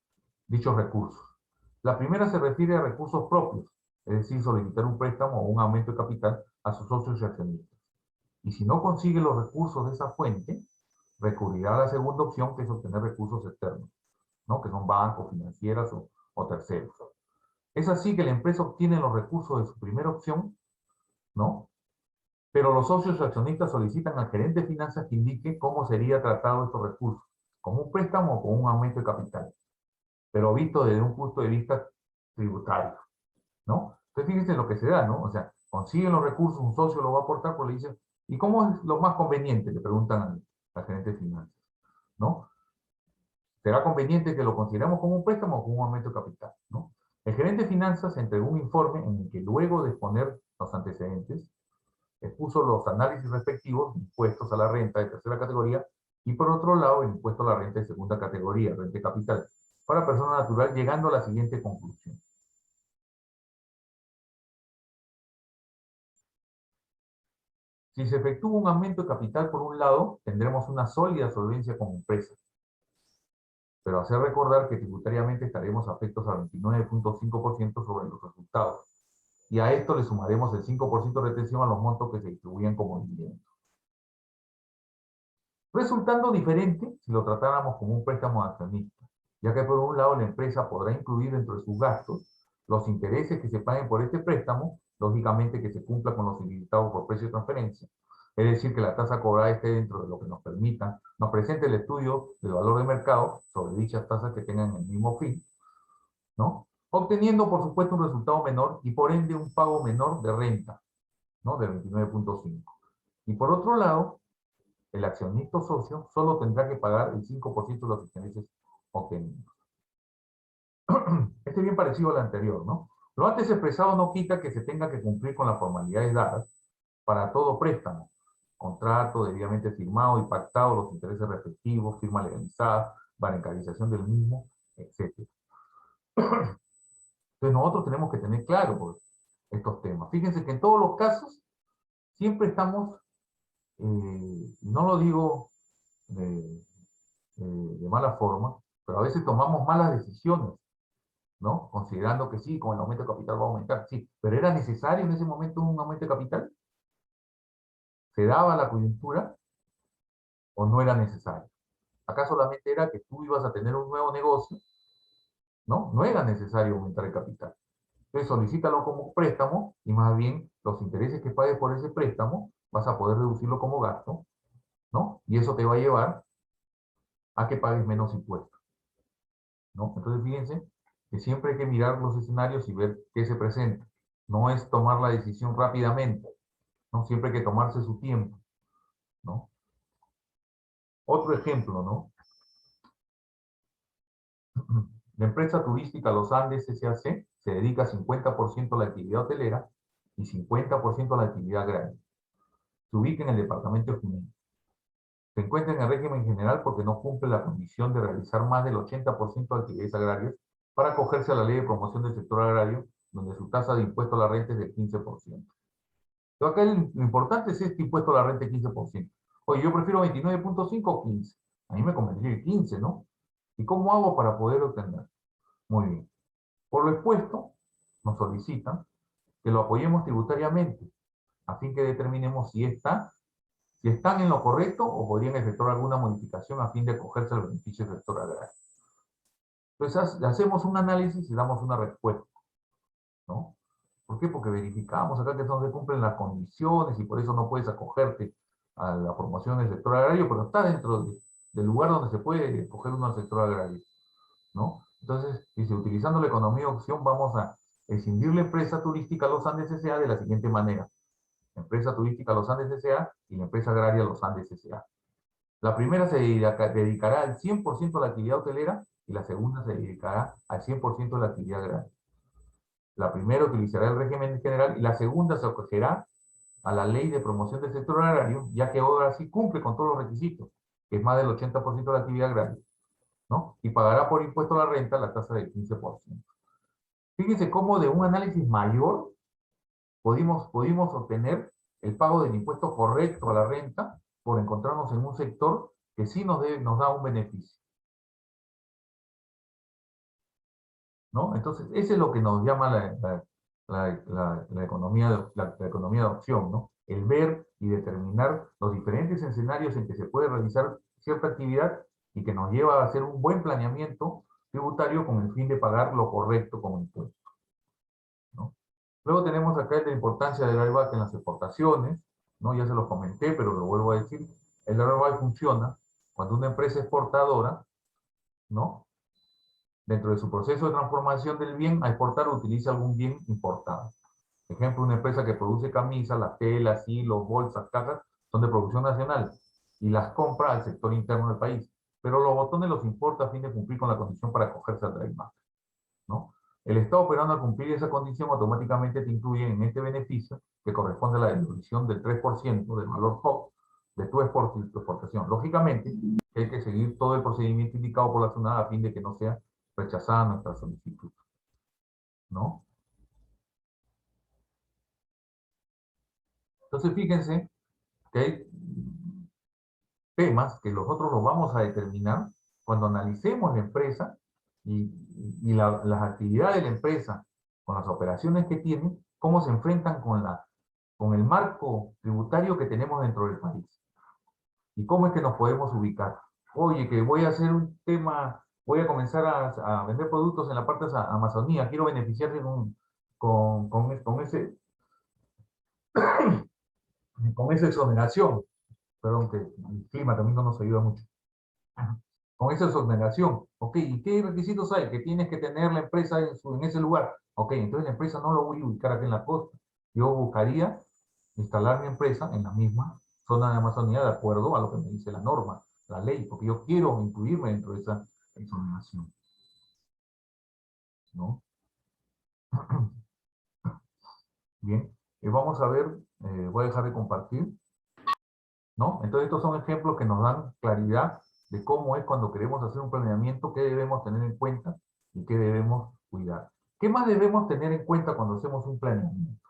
recursos. La primera se refiere a recursos propios, es decir, solicitar un préstamo o un aumento de capital a sus socios y accionistas. Y si no consigue los recursos de esa fuente, recurrirá a la segunda opción, que es obtener recursos externos, ¿no? Que son bancos, financieras o terceros. Es así que la empresa obtiene los recursos de su primera opción, ¿no? Pero los socios accionistas solicitan al gerente de finanzas que indique cómo sería tratado estos recursos, como un préstamo o con un aumento de capital, pero visto desde un punto de vista tributario, ¿no? Entonces fíjense lo que se da, ¿no? O sea, consiguen los recursos, un socio lo va a aportar, pues le dicen, ¿y cómo es lo más conveniente? Le preguntan al gerente de finanzas, ¿no? ¿Será conveniente que lo consideremos como un préstamo o como un aumento de capital, ¿no? El gerente de finanzas entregó un informe en el que luego de exponer los antecedentes, expuso los análisis respectivos de impuestos a la renta de tercera categoría y por otro lado el impuesto a la renta de segunda categoría, renta de capital, para persona natural, llegando a la siguiente conclusión. Si se efectúa un aumento de capital por un lado, tendremos una sólida solvencia como empresa. Pero hacer recordar que tributariamente estaremos afectos al 29.5% sobre los resultados. Y a esto le sumaremos el 5% de retención a los montos que se distribuyen como dividendos. Resultando diferente si lo tratáramos como un préstamo accionista, ya que por un lado la empresa podrá incluir dentro de sus gastos los intereses que se paguen por este préstamo, lógicamente que se cumpla con los ilimitados por precio de transferencia, es decir, que la tasa cobrada esté dentro de lo que nos presente el estudio del valor de mercado sobre dichas tasas que tengan el mismo fin, ¿no? Obteniendo, por supuesto, un resultado menor y por ende un pago menor de renta, ¿no? De 29.5. Y por otro lado, el accionista socio solo tendrá que pagar el 5% de los intereses obtenidos. Este es bien parecido al anterior, ¿no? Lo antes expresado no quita que se tenga que cumplir con las formalidades dadas para todo préstamo, contrato debidamente firmado y pactado, los intereses respectivos, firma legalizada, bancarización del mismo, etc. Entonces nosotros tenemos que tener claro pues, estos temas. Fíjense que en todos los casos siempre estamos, no lo digo de mala forma, pero a veces tomamos malas decisiones, ¿no? Considerando que sí, con el aumento de capital va a aumentar, sí, pero ¿era necesario en ese momento un aumento de capital? ¿Se daba la coyuntura o no era necesario? Acá solamente era que tú ibas a tener un nuevo negocio, ¿no? No era necesario aumentar el capital. Entonces solicítalo como préstamo y más bien los intereses que pagues por ese préstamo vas a poder deducirlo como gasto, ¿no? Y eso te va a llevar a que pagues menos impuestos, ¿no? Entonces fíjense que siempre hay que mirar los escenarios y ver qué se presenta. No es tomar la decisión rápidamente, ¿no? Siempre hay que tomarse su tiempo, ¿no? Otro ejemplo, ¿no? La empresa turística Los Andes S.A.C. se dedica 50% a la actividad hotelera y 50% a la actividad agraria. Se ubica en el departamento de Junín. Se encuentra en el régimen general porque no cumple la condición de realizar más del 80% de actividades agrarias para acogerse a la ley de promoción del sector agrario, donde su tasa de impuesto a la renta es del 15%. Pero acá lo importante es este impuesto a la renta de 15%. Oye, yo prefiero 29.5 o 15. A mí me convendría el 15, ¿no? ¿Y cómo hago para poder obtener? Muy bien. Por lo expuesto, nos solicitan que lo apoyemos tributariamente, a fin que determinemos si están en lo correcto o podrían efectuar alguna modificación a fin de acogerse al beneficio del sector agrario. Entonces, hacemos un análisis y damos una respuesta, ¿no? ¿Por qué? Porque verificamos acá que no se cumplen las condiciones y por eso no puedes acogerte a la promoción del sector agrario, pero está dentro del lugar donde se puede acoger uno al sector agrario, ¿no? Entonces, dice, utilizando la economía de opción, vamos a escindir la empresa turística Los Andes S.A. de la siguiente manera. La empresa turística Los Andes S.A. y la empresa agraria Los Andes S.A. La primera se dedicará al 100% a la actividad hotelera y la segunda se dedicará al 100% a la actividad agraria. La primera utilizará el régimen general y la segunda se acogerá a la ley de promoción del sector agrario, ya que ahora sí cumple con todos los requisitos, que es más del 80% de la actividad agraria, ¿no? Y pagará por impuesto a la renta la tasa del 15%. Fíjense cómo de un análisis mayor pudimos obtener el pago del impuesto correcto a la renta por encontrarnos en un sector que sí nos da un beneficio, ¿no? Entonces, ese es lo que nos llama la economía de opción, ¿no? El ver y determinar los diferentes escenarios en que se puede realizar cierta actividad y que nos lleva a hacer un buen planeamiento tributario con el fin de pagar lo correcto como impuesto, ¿no? Luego tenemos acá la importancia del airbag en las exportaciones, ¿no? Ya se lo comenté, pero lo vuelvo a decir. El airbag funciona cuando una empresa exportadora, ¿no? Dentro de su proceso de transformación del bien a exportar utiliza algún bien importado. Por ejemplo, una empresa que produce camisas, las telas, hilos, bolsas, cajas, son de producción nacional y las compra al sector interno del país. Pero los botones los importa a fin de cumplir con la condición para acogerse al trademark, ¿no? El Estado operando al cumplir esa condición automáticamente te incluye en este beneficio que corresponde a la devolución del 3% del valor FOB de tu exportación. Lógicamente, hay que seguir todo el procedimiento indicado por la SUNAT a fin de que no sea rechazada nuestra solicitud, ¿no? Entonces, fíjense que hay temas que nosotros los vamos a determinar cuando analicemos la empresa y las actividades de la empresa, con las operaciones que tiene, cómo se enfrentan con el marco tributario que tenemos dentro del país. Y cómo es que nos podemos ubicar. Oye, que voy a hacer un tema, voy a comenzar a vender productos en la parte de Amazonía, quiero beneficiarme con esa exoneración. Perdón, que el clima también no nos ayuda mucho. Con esa exoneración. Ok, ¿y qué requisitos hay? Que tienes que tener la empresa en ese lugar. Ok, entonces la empresa no lo voy a ubicar aquí en la costa. Yo buscaría instalar mi empresa en la misma zona de Amazonía de acuerdo a lo que me dice la norma, la ley, porque yo quiero incluirme dentro de esa exoneración, ¿no? Bien, vamos a ver, voy a dejar de compartir, ¿no? Entonces estos son ejemplos que nos dan claridad de cómo es cuando queremos hacer un planeamiento, qué debemos tener en cuenta y qué debemos cuidar. ¿Qué más debemos tener en cuenta cuando hacemos un planeamiento?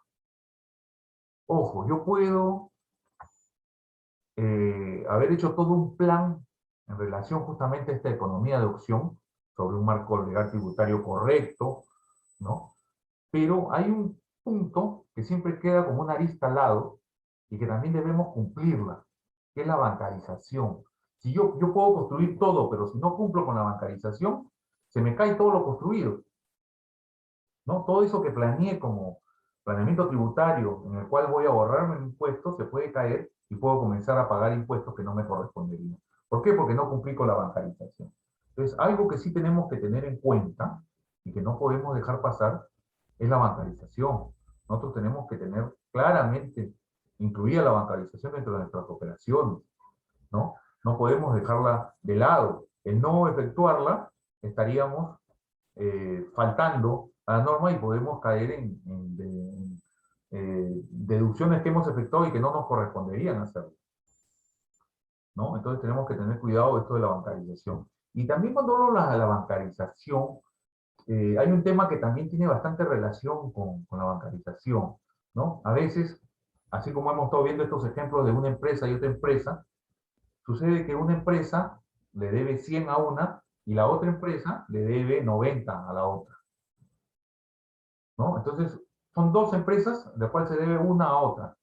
Ojo, yo puedo haber hecho todo un plan en relación justamente a esta economía de opción sobre un marco legal tributario correcto, ¿no? Pero hay un punto que siempre queda como una arista al lado y que también debemos cumplirla, que es la bancarización. Si yo puedo construir todo, pero si no cumplo con la bancarización, se me cae todo lo construido, ¿no? Todo eso que planeé como planeamiento tributario, en el cual voy a ahorrarme un impuesto, se puede caer y puedo comenzar a pagar impuestos que no me corresponderían. ¿Por qué? Porque no cumplí con la bancarización. Entonces, algo que sí tenemos que tener en cuenta y que no podemos dejar pasar es la bancarización. Nosotros tenemos que tener claramente incluida la bancarización dentro de nuestras operaciones, ¿no? No podemos dejarla de lado. El no efectuarla, estaríamos faltando a la norma y podemos caer en deducciones que hemos efectuado y que no nos corresponderían hacerlo, ¿no? Entonces tenemos que tener cuidado de esto de la bancarización. Y también cuando hablo de la bancarización, hay un tema que también tiene bastante relación con la bancarización, ¿no? A veces, así como hemos estado viendo estos ejemplos de una empresa y otra empresa, sucede que una empresa le debe 100 a una y la otra empresa le debe 90 a la otra, ¿no? Entonces, son dos empresas de las cuales se debe una a otra,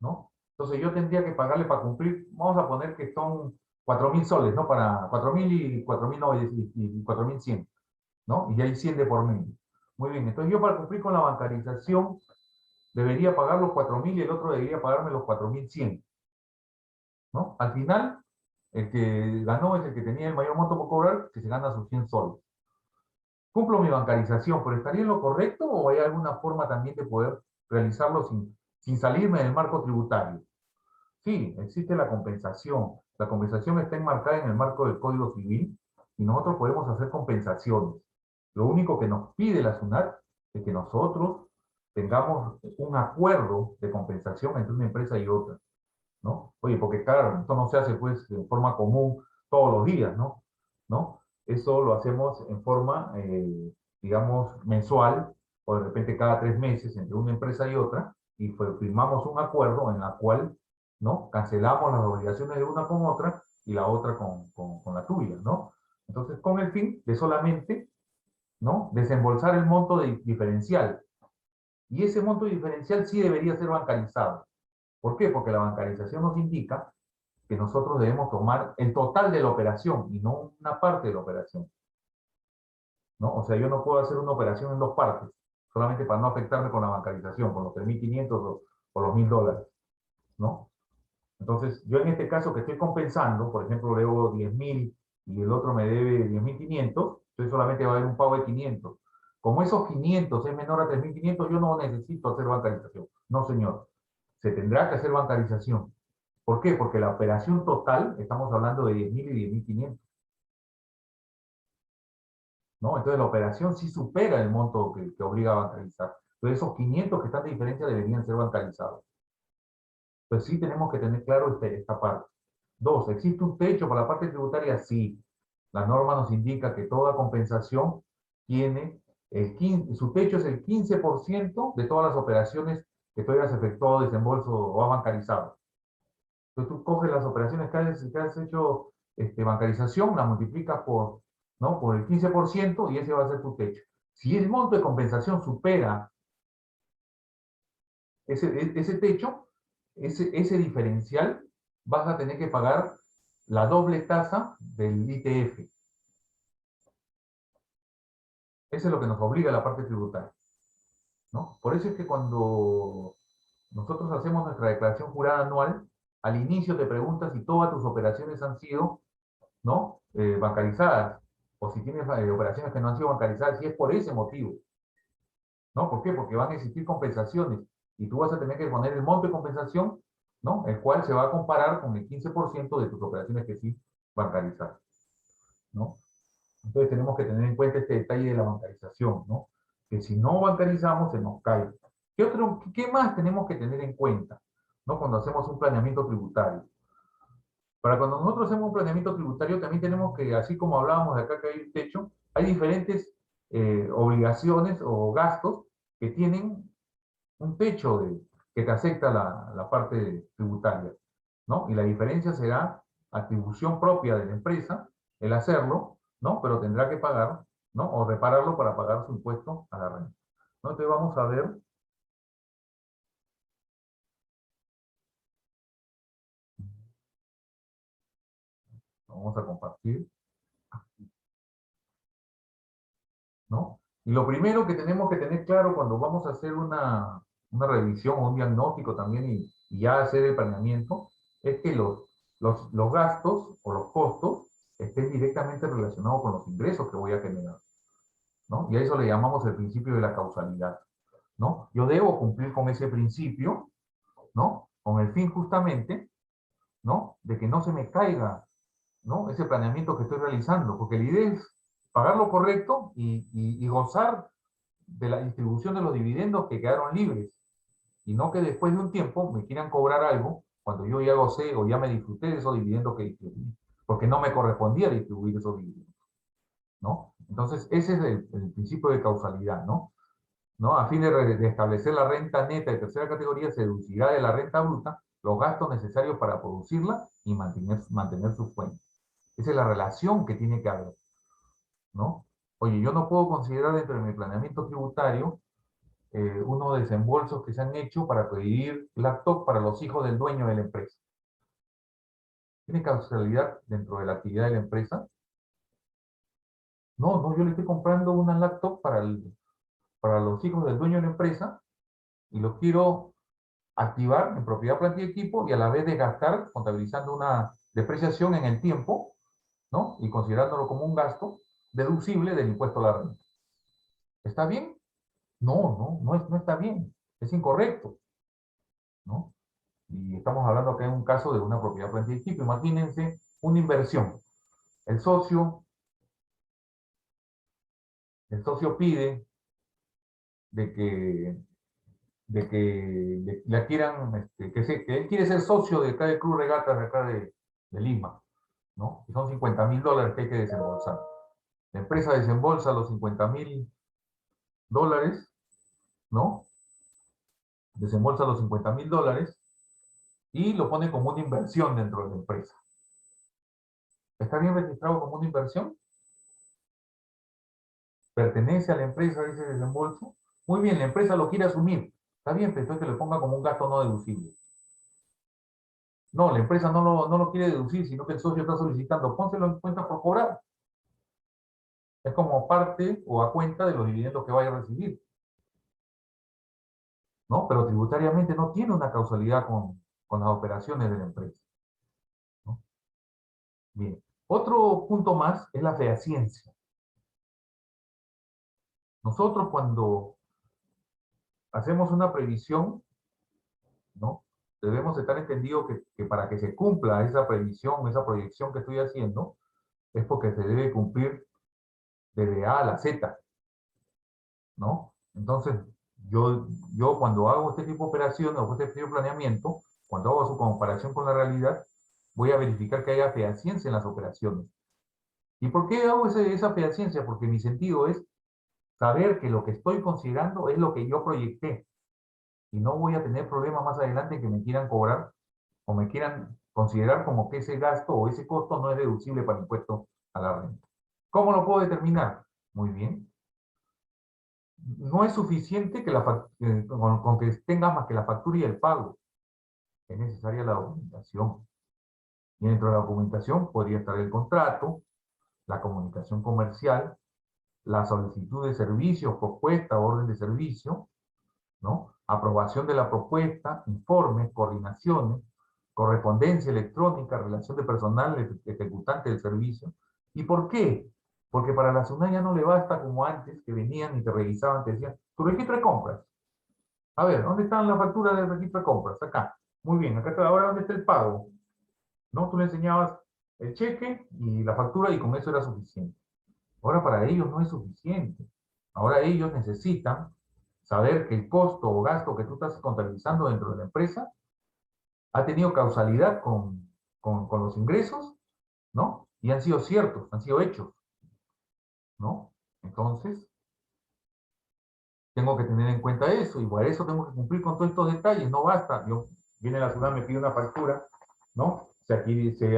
¿no? Entonces yo tendría que pagarle para cumplir, vamos a poner que son 4.000 soles, ¿no? Para 4.000 y 4.100, ¿no? Y hay 100 de por medio. Muy bien, entonces yo para cumplir con la bancarización debería pagar los 4.000 y el otro debería pagarme los 4.100, ¿no? Al final, el que ganó es el que tenía el mayor monto por cobrar, que se gana sus 100 soles. Cumplo mi bancarización, pero ¿estaría en lo correcto o hay alguna forma también de poder realizarlo sin salirme del marco tributario? Sí, existe la compensación. La compensación está enmarcada en el marco del Código Civil y nosotros podemos hacer compensaciones. Lo único que nos pide la SUNAT es que nosotros tengamos un acuerdo de compensación entre una empresa y otra, ¿no? Oye, porque claro, esto no se hace pues de forma común todos los días, ¿no? ¿No? Eso lo hacemos en forma, digamos, mensual o de repente cada 3 meses entre una empresa y otra y firmamos un acuerdo en la cual, ¿no? Cancelamos las obligaciones de una con otra y la otra con la tuya, ¿no? Entonces, con el fin de solamente, ¿no? Desembolsar el monto diferencial. Y ese monto diferencial sí debería ser bancarizado. ¿Por qué? Porque la bancarización nos indica que nosotros debemos tomar el total de la operación y no una parte de la operación, ¿no? O sea, yo no puedo hacer una operación en dos partes, solamente para no afectarme con la bancarización, con los 3.500 o los $1.000, ¿no? Entonces, yo en este caso que estoy compensando, por ejemplo, le debo 10.000 y el otro me debe 10.500, entonces solamente va a haber un pago de 500. Como esos 500 es menor a 3.500, yo no necesito hacer bancarización. No, señor. Se tendrá que hacer bancarización. ¿Por qué? Porque la operación total, estamos hablando de 10.000 y 10.500, ¿no? Entonces la operación sí supera el monto que obliga a bancarizar. Entonces esos 500 que están de diferencia deberían ser bancarizados. Pues sí tenemos que tener claro esta parte. Dos, ¿existe un techo para la parte tributaria? Sí. La norma nos indica que toda compensación tiene su techo es el 15% de todas las operaciones que tú hayas efectuado desembolso o has bancarizado. Entonces tú coges las operaciones que has hecho bancarización, las multiplicas por, ¿no? por el 15% y ese va a ser tu techo. Si el monto de compensación supera ese techo, ese diferencial, vas a tener que pagar la doble tasa del ITF. Eso es lo que nos obliga a la parte tributaria, ¿no? Por eso es que cuando nosotros hacemos nuestra declaración jurada anual, al inicio te preguntas si todas tus operaciones han sido, ¿no? Bancarizadas, o si tienes operaciones que no han sido bancarizadas, y es por ese motivo, ¿no? ¿Por qué? Porque van a existir compensaciones, y tú vas a tener que poner el monto de compensación, ¿no? El cual se va a comparar con el 15% de tus operaciones que sí bancarizadas, ¿no? Entonces tenemos que tener en cuenta este detalle de la bancarización, ¿no? Que si no bancarizamos, se nos cae. ¿Qué más tenemos que tener en cuenta, ¿no? Cuando hacemos un planeamiento tributario? Para cuando nosotros hacemos un planeamiento tributario, también tenemos que, así como hablábamos de acá que hay un techo, hay diferentes obligaciones o gastos que tienen un techo que te acepta la parte tributaria, ¿no? Y la diferencia será atribución propia de la empresa, el hacerlo, ¿no? Pero tendrá que pagar, ¿no? O repararlo para pagar su impuesto a la renta, ¿no? Entonces vamos a ver, vamos a compartir, ¿no? Y lo primero que tenemos que tener claro cuando vamos a hacer una revisión o un diagnóstico también y ya hacer el planeamiento, es que los gastos o los costos estén directamente relacionados con los ingresos que voy a generar, ¿no? Y a eso le llamamos el principio de la causalidad, ¿no? Yo debo cumplir con ese principio, ¿no? Con el fin justamente, ¿no? De que no se me caiga, ¿no? Ese planeamiento que estoy realizando, porque la idea es pagar lo correcto y gozar de la distribución de los dividendos que quedaron libres, y no que después de un tiempo me quieran cobrar algo cuando yo ya gocé o ya me disfruté de esos dividendos que distribuí, porque no me correspondía distribuir esos dividendos, ¿no? Entonces, ese es el principio de causalidad, ¿no? ¿No? A fin de establecer la renta neta de tercera categoría, se deducirá de la renta bruta los gastos necesarios para producirla y mantener su fuente. Esa es la relación que tiene que haber, ¿no? Oye, yo no puedo considerar dentro de mi planeamiento tributario unos desembolsos que se han hecho para pedir laptop para los hijos del dueño de la empresa. ¿Tiene causalidad dentro de la actividad de la empresa? No, no, yo le estoy comprando una laptop para los hijos del dueño de la empresa y los quiero activar en propiedad, planta y equipo y a la vez de gastar, contabilizando una depreciación en el tiempo, ¿no? Y considerándolo como un gasto deducible del impuesto a la renta. ¿Está bien? No está bien. Es incorrecto, ¿no? Y estamos hablando acá en un caso de una propiedad, planta y equipo. Imagínense una inversión. El socio, el socio pide de que, la quieran, que él quiere ser socio de acá de Club Regatas de acá de Lima, ¿no? Y son $50.000 que hay que desembolsar. La empresa desembolsa los $50.000, ¿no? Desembolsa los $50.000 y lo pone como una inversión dentro de la empresa. ¿Está bien registrado como una inversión? ¿Pertenece a la empresa ese desembolso? Muy bien, la empresa lo quiere asumir. Está bien, pero entonces que lo ponga como un gasto no deducible. No, la empresa no lo quiere deducir, sino que el socio está solicitando, pónselo en cuenta por cobrar. Es como parte o a cuenta de los dividendos que vaya a recibir, ¿no? Pero tributariamente no tiene una causalidad con las operaciones de la empresa, ¿no? Bien. Otro punto más es la fehaciencia. Nosotros cuando hacemos una previsión, ¿no? Debemos estar entendidos que para que se cumpla esa previsión, esa proyección que estoy haciendo, es porque se debe cumplir desde A a la Z, ¿no? Entonces, yo cuando hago este tipo de operaciones o este tipo de planeamiento, cuando hago su comparación con la realidad, voy a verificar que haya fehaciencia en las operaciones. ¿Y por qué hago esa fehaciencia? Porque mi sentido es saber que lo que estoy considerando es lo que yo proyecté. Y no voy a tener problemas más adelante que me quieran cobrar o me quieran considerar como que ese gasto o ese costo no es deducible para el impuesto a la renta. ¿Cómo lo puedo determinar? Muy bien. No es suficiente que con que tenga más que la factura y el pago. Es necesaria la documentación. Y dentro de la documentación podría estar el contrato, la comunicación comercial, la solicitud de servicios, propuesta, orden de servicio, ¿no? Aprobación de la propuesta, informes, coordinaciones, correspondencia electrónica, relación de personal ejecutante del servicio. ¿Y por qué? Porque para la SUNAT ya no le basta como antes, que venían y te revisaban, te decían, tu registro de compras. A ver, ¿dónde están las facturas del registro de compras? Acá. Muy bien, acá está. Ahora, ¿dónde está el pago? ¿No? Tú le enseñabas el cheque y la factura y con eso era suficiente. Ahora para ellos no es suficiente. Ahora ellos necesitan saber que el costo o gasto que tú estás contabilizando dentro de la empresa ha tenido causalidad con los ingresos, ¿no? Y han sido ciertos, han sido hechos, ¿no? Entonces, tengo que tener en cuenta eso, y por eso tengo que cumplir con todos estos detalles, no basta. Viene la ciudad, me pide una factura, ¿no? Se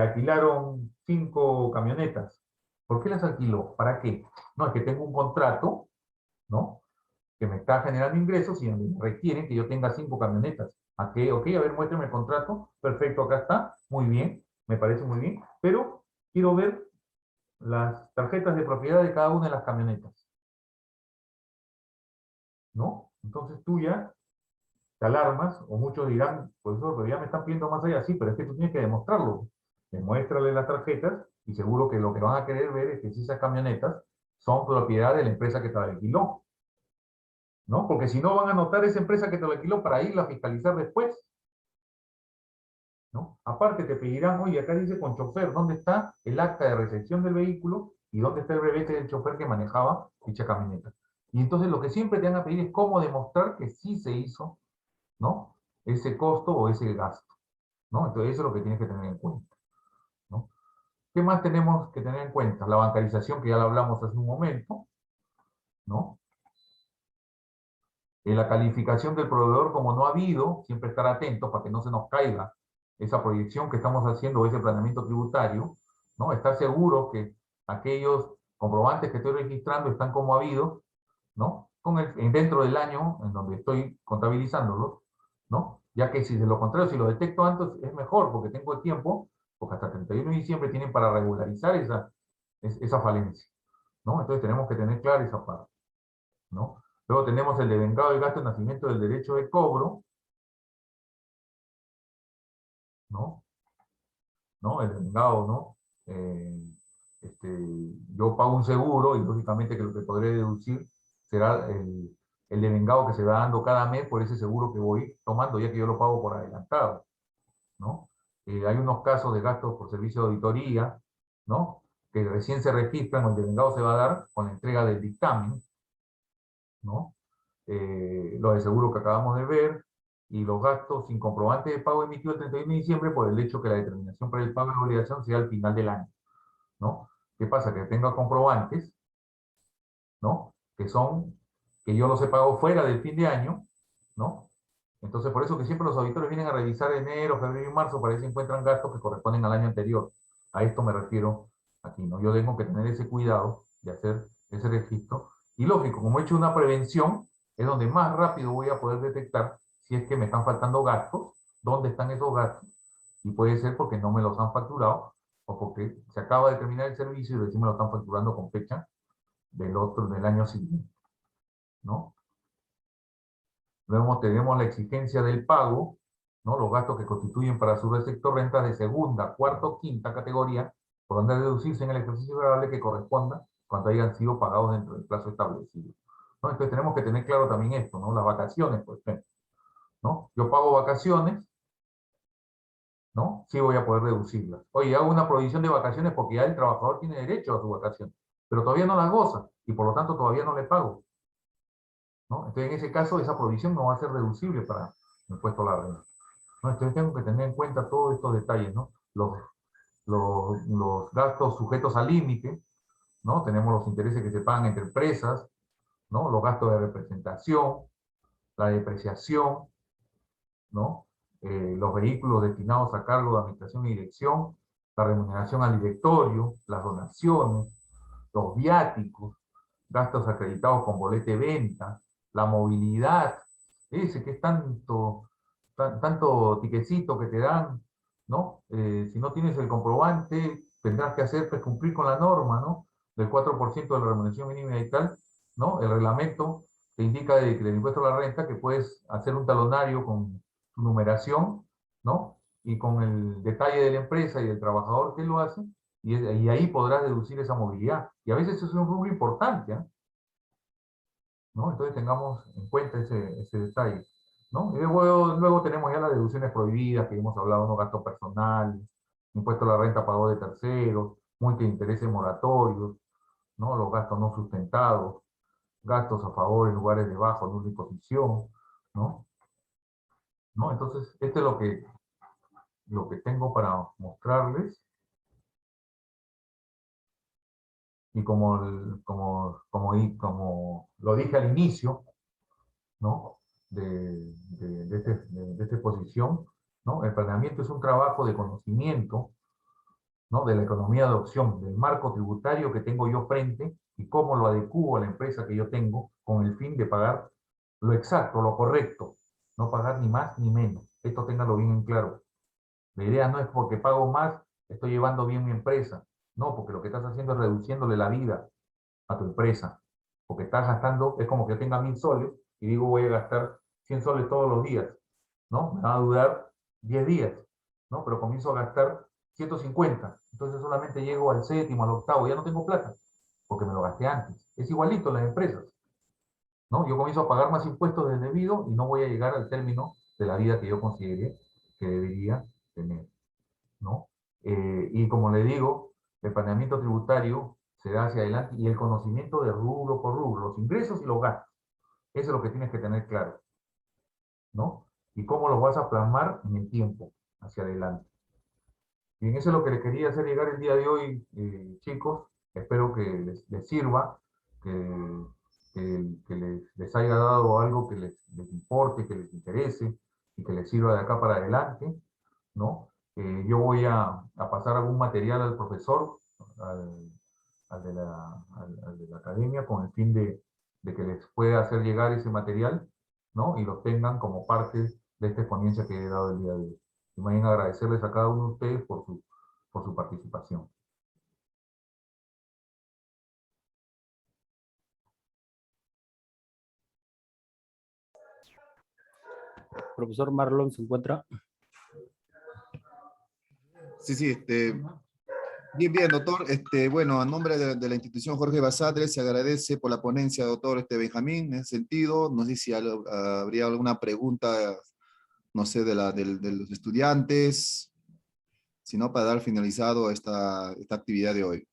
alquilaron 5 camionetas. ¿Por qué las alquiló? ¿Para qué? No, es que tengo un contrato, ¿no? Que me está generando ingresos y me requieren que yo tenga 5 camionetas. ¿A qué? Ok, a ver, muéstrame el contrato. Perfecto, acá está. Muy bien, me parece muy bien. Pero quiero ver las tarjetas de propiedad de cada una de las camionetas. ¿no? Entonces tú ya te alarmas, o muchos dirán, profesor, pero ya me están pidiendo más allá, sí, pero es que tú tienes que demostrarlo. Demuéstrale las tarjetas, y seguro que lo que van a querer ver es que si esas camionetas son propiedad de la empresa que te la alquiló, ¿no? Porque si no van a anotar esa empresa que te la alquiló para irla a fiscalizar después, ¿no? Aparte te pedirán, oye, acá dice con chofer, ¿dónde está el acta de recepción del vehículo y dónde está el brevete del chofer que manejaba dicha camioneta? Y entonces lo que siempre te van a pedir es cómo demostrar que sí se hizo, ¿no? Ese costo o ese gasto, ¿no? Entonces eso es lo que tienes que tener en cuenta, ¿no? ¿Qué más tenemos que tener en cuenta? La bancarización, que ya lo hablamos hace un momento, ¿no? La calificación del proveedor, como no ha habido, siempre estar atentos para que no se nos caiga esa proyección que estamos haciendo, ese planeamiento tributario, ¿no? Estar seguros que aquellos comprobantes que estoy registrando están como habidos, ¿no? Dentro del año en donde estoy contabilizándolos, ¿no? Ya que si de lo contrario, si lo detecto antes, es mejor, porque tengo el tiempo, porque hasta 31 de diciembre tienen para regularizar esa falencia, ¿no? Entonces tenemos que tener clara esa parte, ¿no? Luego tenemos el devengado del gasto de nacimiento del derecho de cobro, ¿no? ¿No? El devengado, ¿no? Yo pago un seguro y lógicamente que lo que podré deducir será el devengado que se va dando cada mes por ese seguro que voy tomando, ya que yo lo pago por adelantado, ¿no? Hay unos casos de gastos por servicio de auditoría, ¿no? Que recién se registran, o el devengado se va a dar con la entrega del dictamen, ¿no? Lo de seguro que acabamos de ver, y los gastos sin comprobante de pago emitido el 31 de diciembre por el hecho que la determinación para el pago de la obligación sea al final del año, ¿no? ¿Qué pasa? Que tenga comprobantes, ¿no? Que yo los he pagado fuera del fin de año, ¿no? Entonces, por eso que siempre los auditores vienen a revisar enero, febrero y marzo para ver si encuentran gastos que corresponden al año anterior. A esto me refiero aquí, ¿no? Yo tengo que tener ese cuidado de hacer ese registro. Y lógico, como he hecho una prevención, es donde más rápido voy a poder detectar si es que me están faltando gastos, dónde están esos gastos, y puede ser porque no me los han facturado, o porque se acaba de terminar el servicio y recién me lo están facturando con fecha del año siguiente, ¿no? Luego tenemos la exigencia del pago, ¿no? Los gastos que constituyen para su receptor rentas de segunda, cuarta o quinta categoría, podrán deducirse en el ejercicio grabable que corresponda cuando hayan sido pagados dentro del plazo establecido, ¿no? Entonces tenemos que tener claro también esto, ¿no? Las vacaciones, por ejemplo, ¿no? Yo pago vacaciones, ¿no? Sí voy a poder deducirlas. Oye, hago una provisión de vacaciones porque ya el trabajador tiene derecho a su vacación, pero todavía no las goza y por lo tanto todavía no le pago, ¿no? Entonces, en ese caso, esa provisión no va a ser deducible para el impuesto a la renta, ¿no? Entonces, tengo que tener en cuenta todos estos detalles, ¿no? Los gastos sujetos al límite, ¿no? Tenemos los intereses que se pagan entre empresas, ¿no? Los gastos de representación, la depreciación, ¿no? Los vehículos destinados a cargo de administración y dirección, la remuneración al directorio, las donaciones, los viáticos, gastos acreditados con bolete de venta, la movilidad, ese que es tanto tiquecito que te dan, ¿no? Si no tienes el comprobante, tendrás que hacer pues, cumplir con la norma, ¿no? Del 4% de la remuneración mínima y tal, ¿no? El reglamento te indica del impuesto a la renta que puedes hacer un talonario con tu numeración, ¿no? Y con el detalle de la empresa y del trabajador que lo hace, y ahí podrás deducir esa movilidad. Y a veces es un rubro importante, ¿eh? ¿No? Entonces tengamos en cuenta ese detalle, ¿no? Y luego tenemos ya las deducciones prohibidas, que hemos hablado, ¿no? Gastos personales, impuesto a la renta pagado de terceros, multa de intereses moratorios, ¿no? Los gastos no sustentados, gastos a favor en lugares de bajo, nula imposición, ¿no? ¿No? Entonces, esto es lo que tengo para mostrarles. Y como lo dije al inicio, ¿no? de esta exposición, ¿no? El planeamiento es un trabajo de conocimiento, ¿no? De la economía de opción, del marco tributario que tengo yo frente y cómo lo adecuo a la empresa que yo tengo con el fin de pagar lo exacto, lo correcto, no pagar ni más ni menos. Esto téngalo bien en claro. La idea no es porque pago más, estoy llevando bien mi empresa. No, porque lo que estás haciendo es reduciéndole la vida a tu empresa. Porque estás gastando, es como que yo tenga 1000 soles y digo voy a gastar 100 soles todos los días, ¿no? Me va a durar 10 días, ¿no? Pero comienzo a gastar 150, entonces solamente llego al séptimo, al octavo, ya no tengo plata, porque me lo gasté antes. Es igualito en las empresas, ¿no? Yo comienzo a pagar más impuestos del debido y no voy a llegar al término de la vida que yo considere que debería tener, ¿no? Y como le digo, el planeamiento tributario se da hacia adelante y el conocimiento de rubro por rubro, los ingresos y los gastos. Eso es lo que tienes que tener claro, ¿no? Y cómo los vas a plasmar en el tiempo, hacia adelante. Bien, eso es lo que les quería hacer llegar el día de hoy, chicos. Espero que les sirva, que les haya dado algo que les importe, que les interese y que les sirva de acá para adelante, ¿no? Yo voy a pasar algún material al profesor, al de la academia, con el fin de que les pueda hacer llegar ese material, ¿no? Y lo tengan como parte de esta exponencia que he dado el día de hoy. Y más bien agradecerles a cada uno de ustedes por su participación. Profesor Marlon se encuentra. Sí, sí, bien, doctor. Bueno, a nombre de la institución Jorge Basadre se agradece por la ponencia, doctor Benjamín, en ese sentido. No sé si habría alguna pregunta, no sé, de los estudiantes, sino para dar finalizado esta actividad de hoy.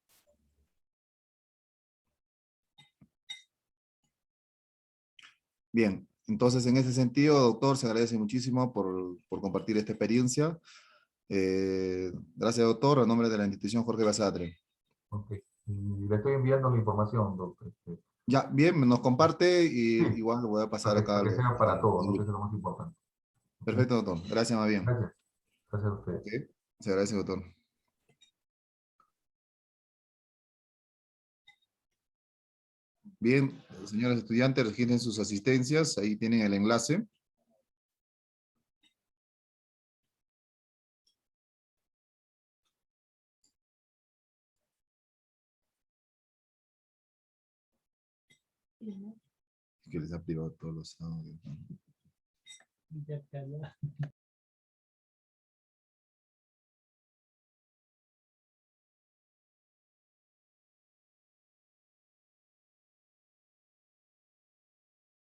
Bien, entonces en ese sentido, doctor, se agradece muchísimo por compartir esta experiencia. Gracias, doctor, a nombre de la institución Jorge Basadre. Ok. Y le estoy enviando mi información, doctor. Ya, bien, nos comparte y Sí, igual lo voy a pasar acá para a que sea para todos, ¿no? Que grupo. es lo más importante. Ok. Perfecto, doctor. Gracias, más bien. Gracias. Gracias a ustedes. Ok, se agradece, doctor. Bien, señores estudiantes, registren sus asistencias. Ahí tienen el enlace. Que les ha privado todos los audios, ¿no?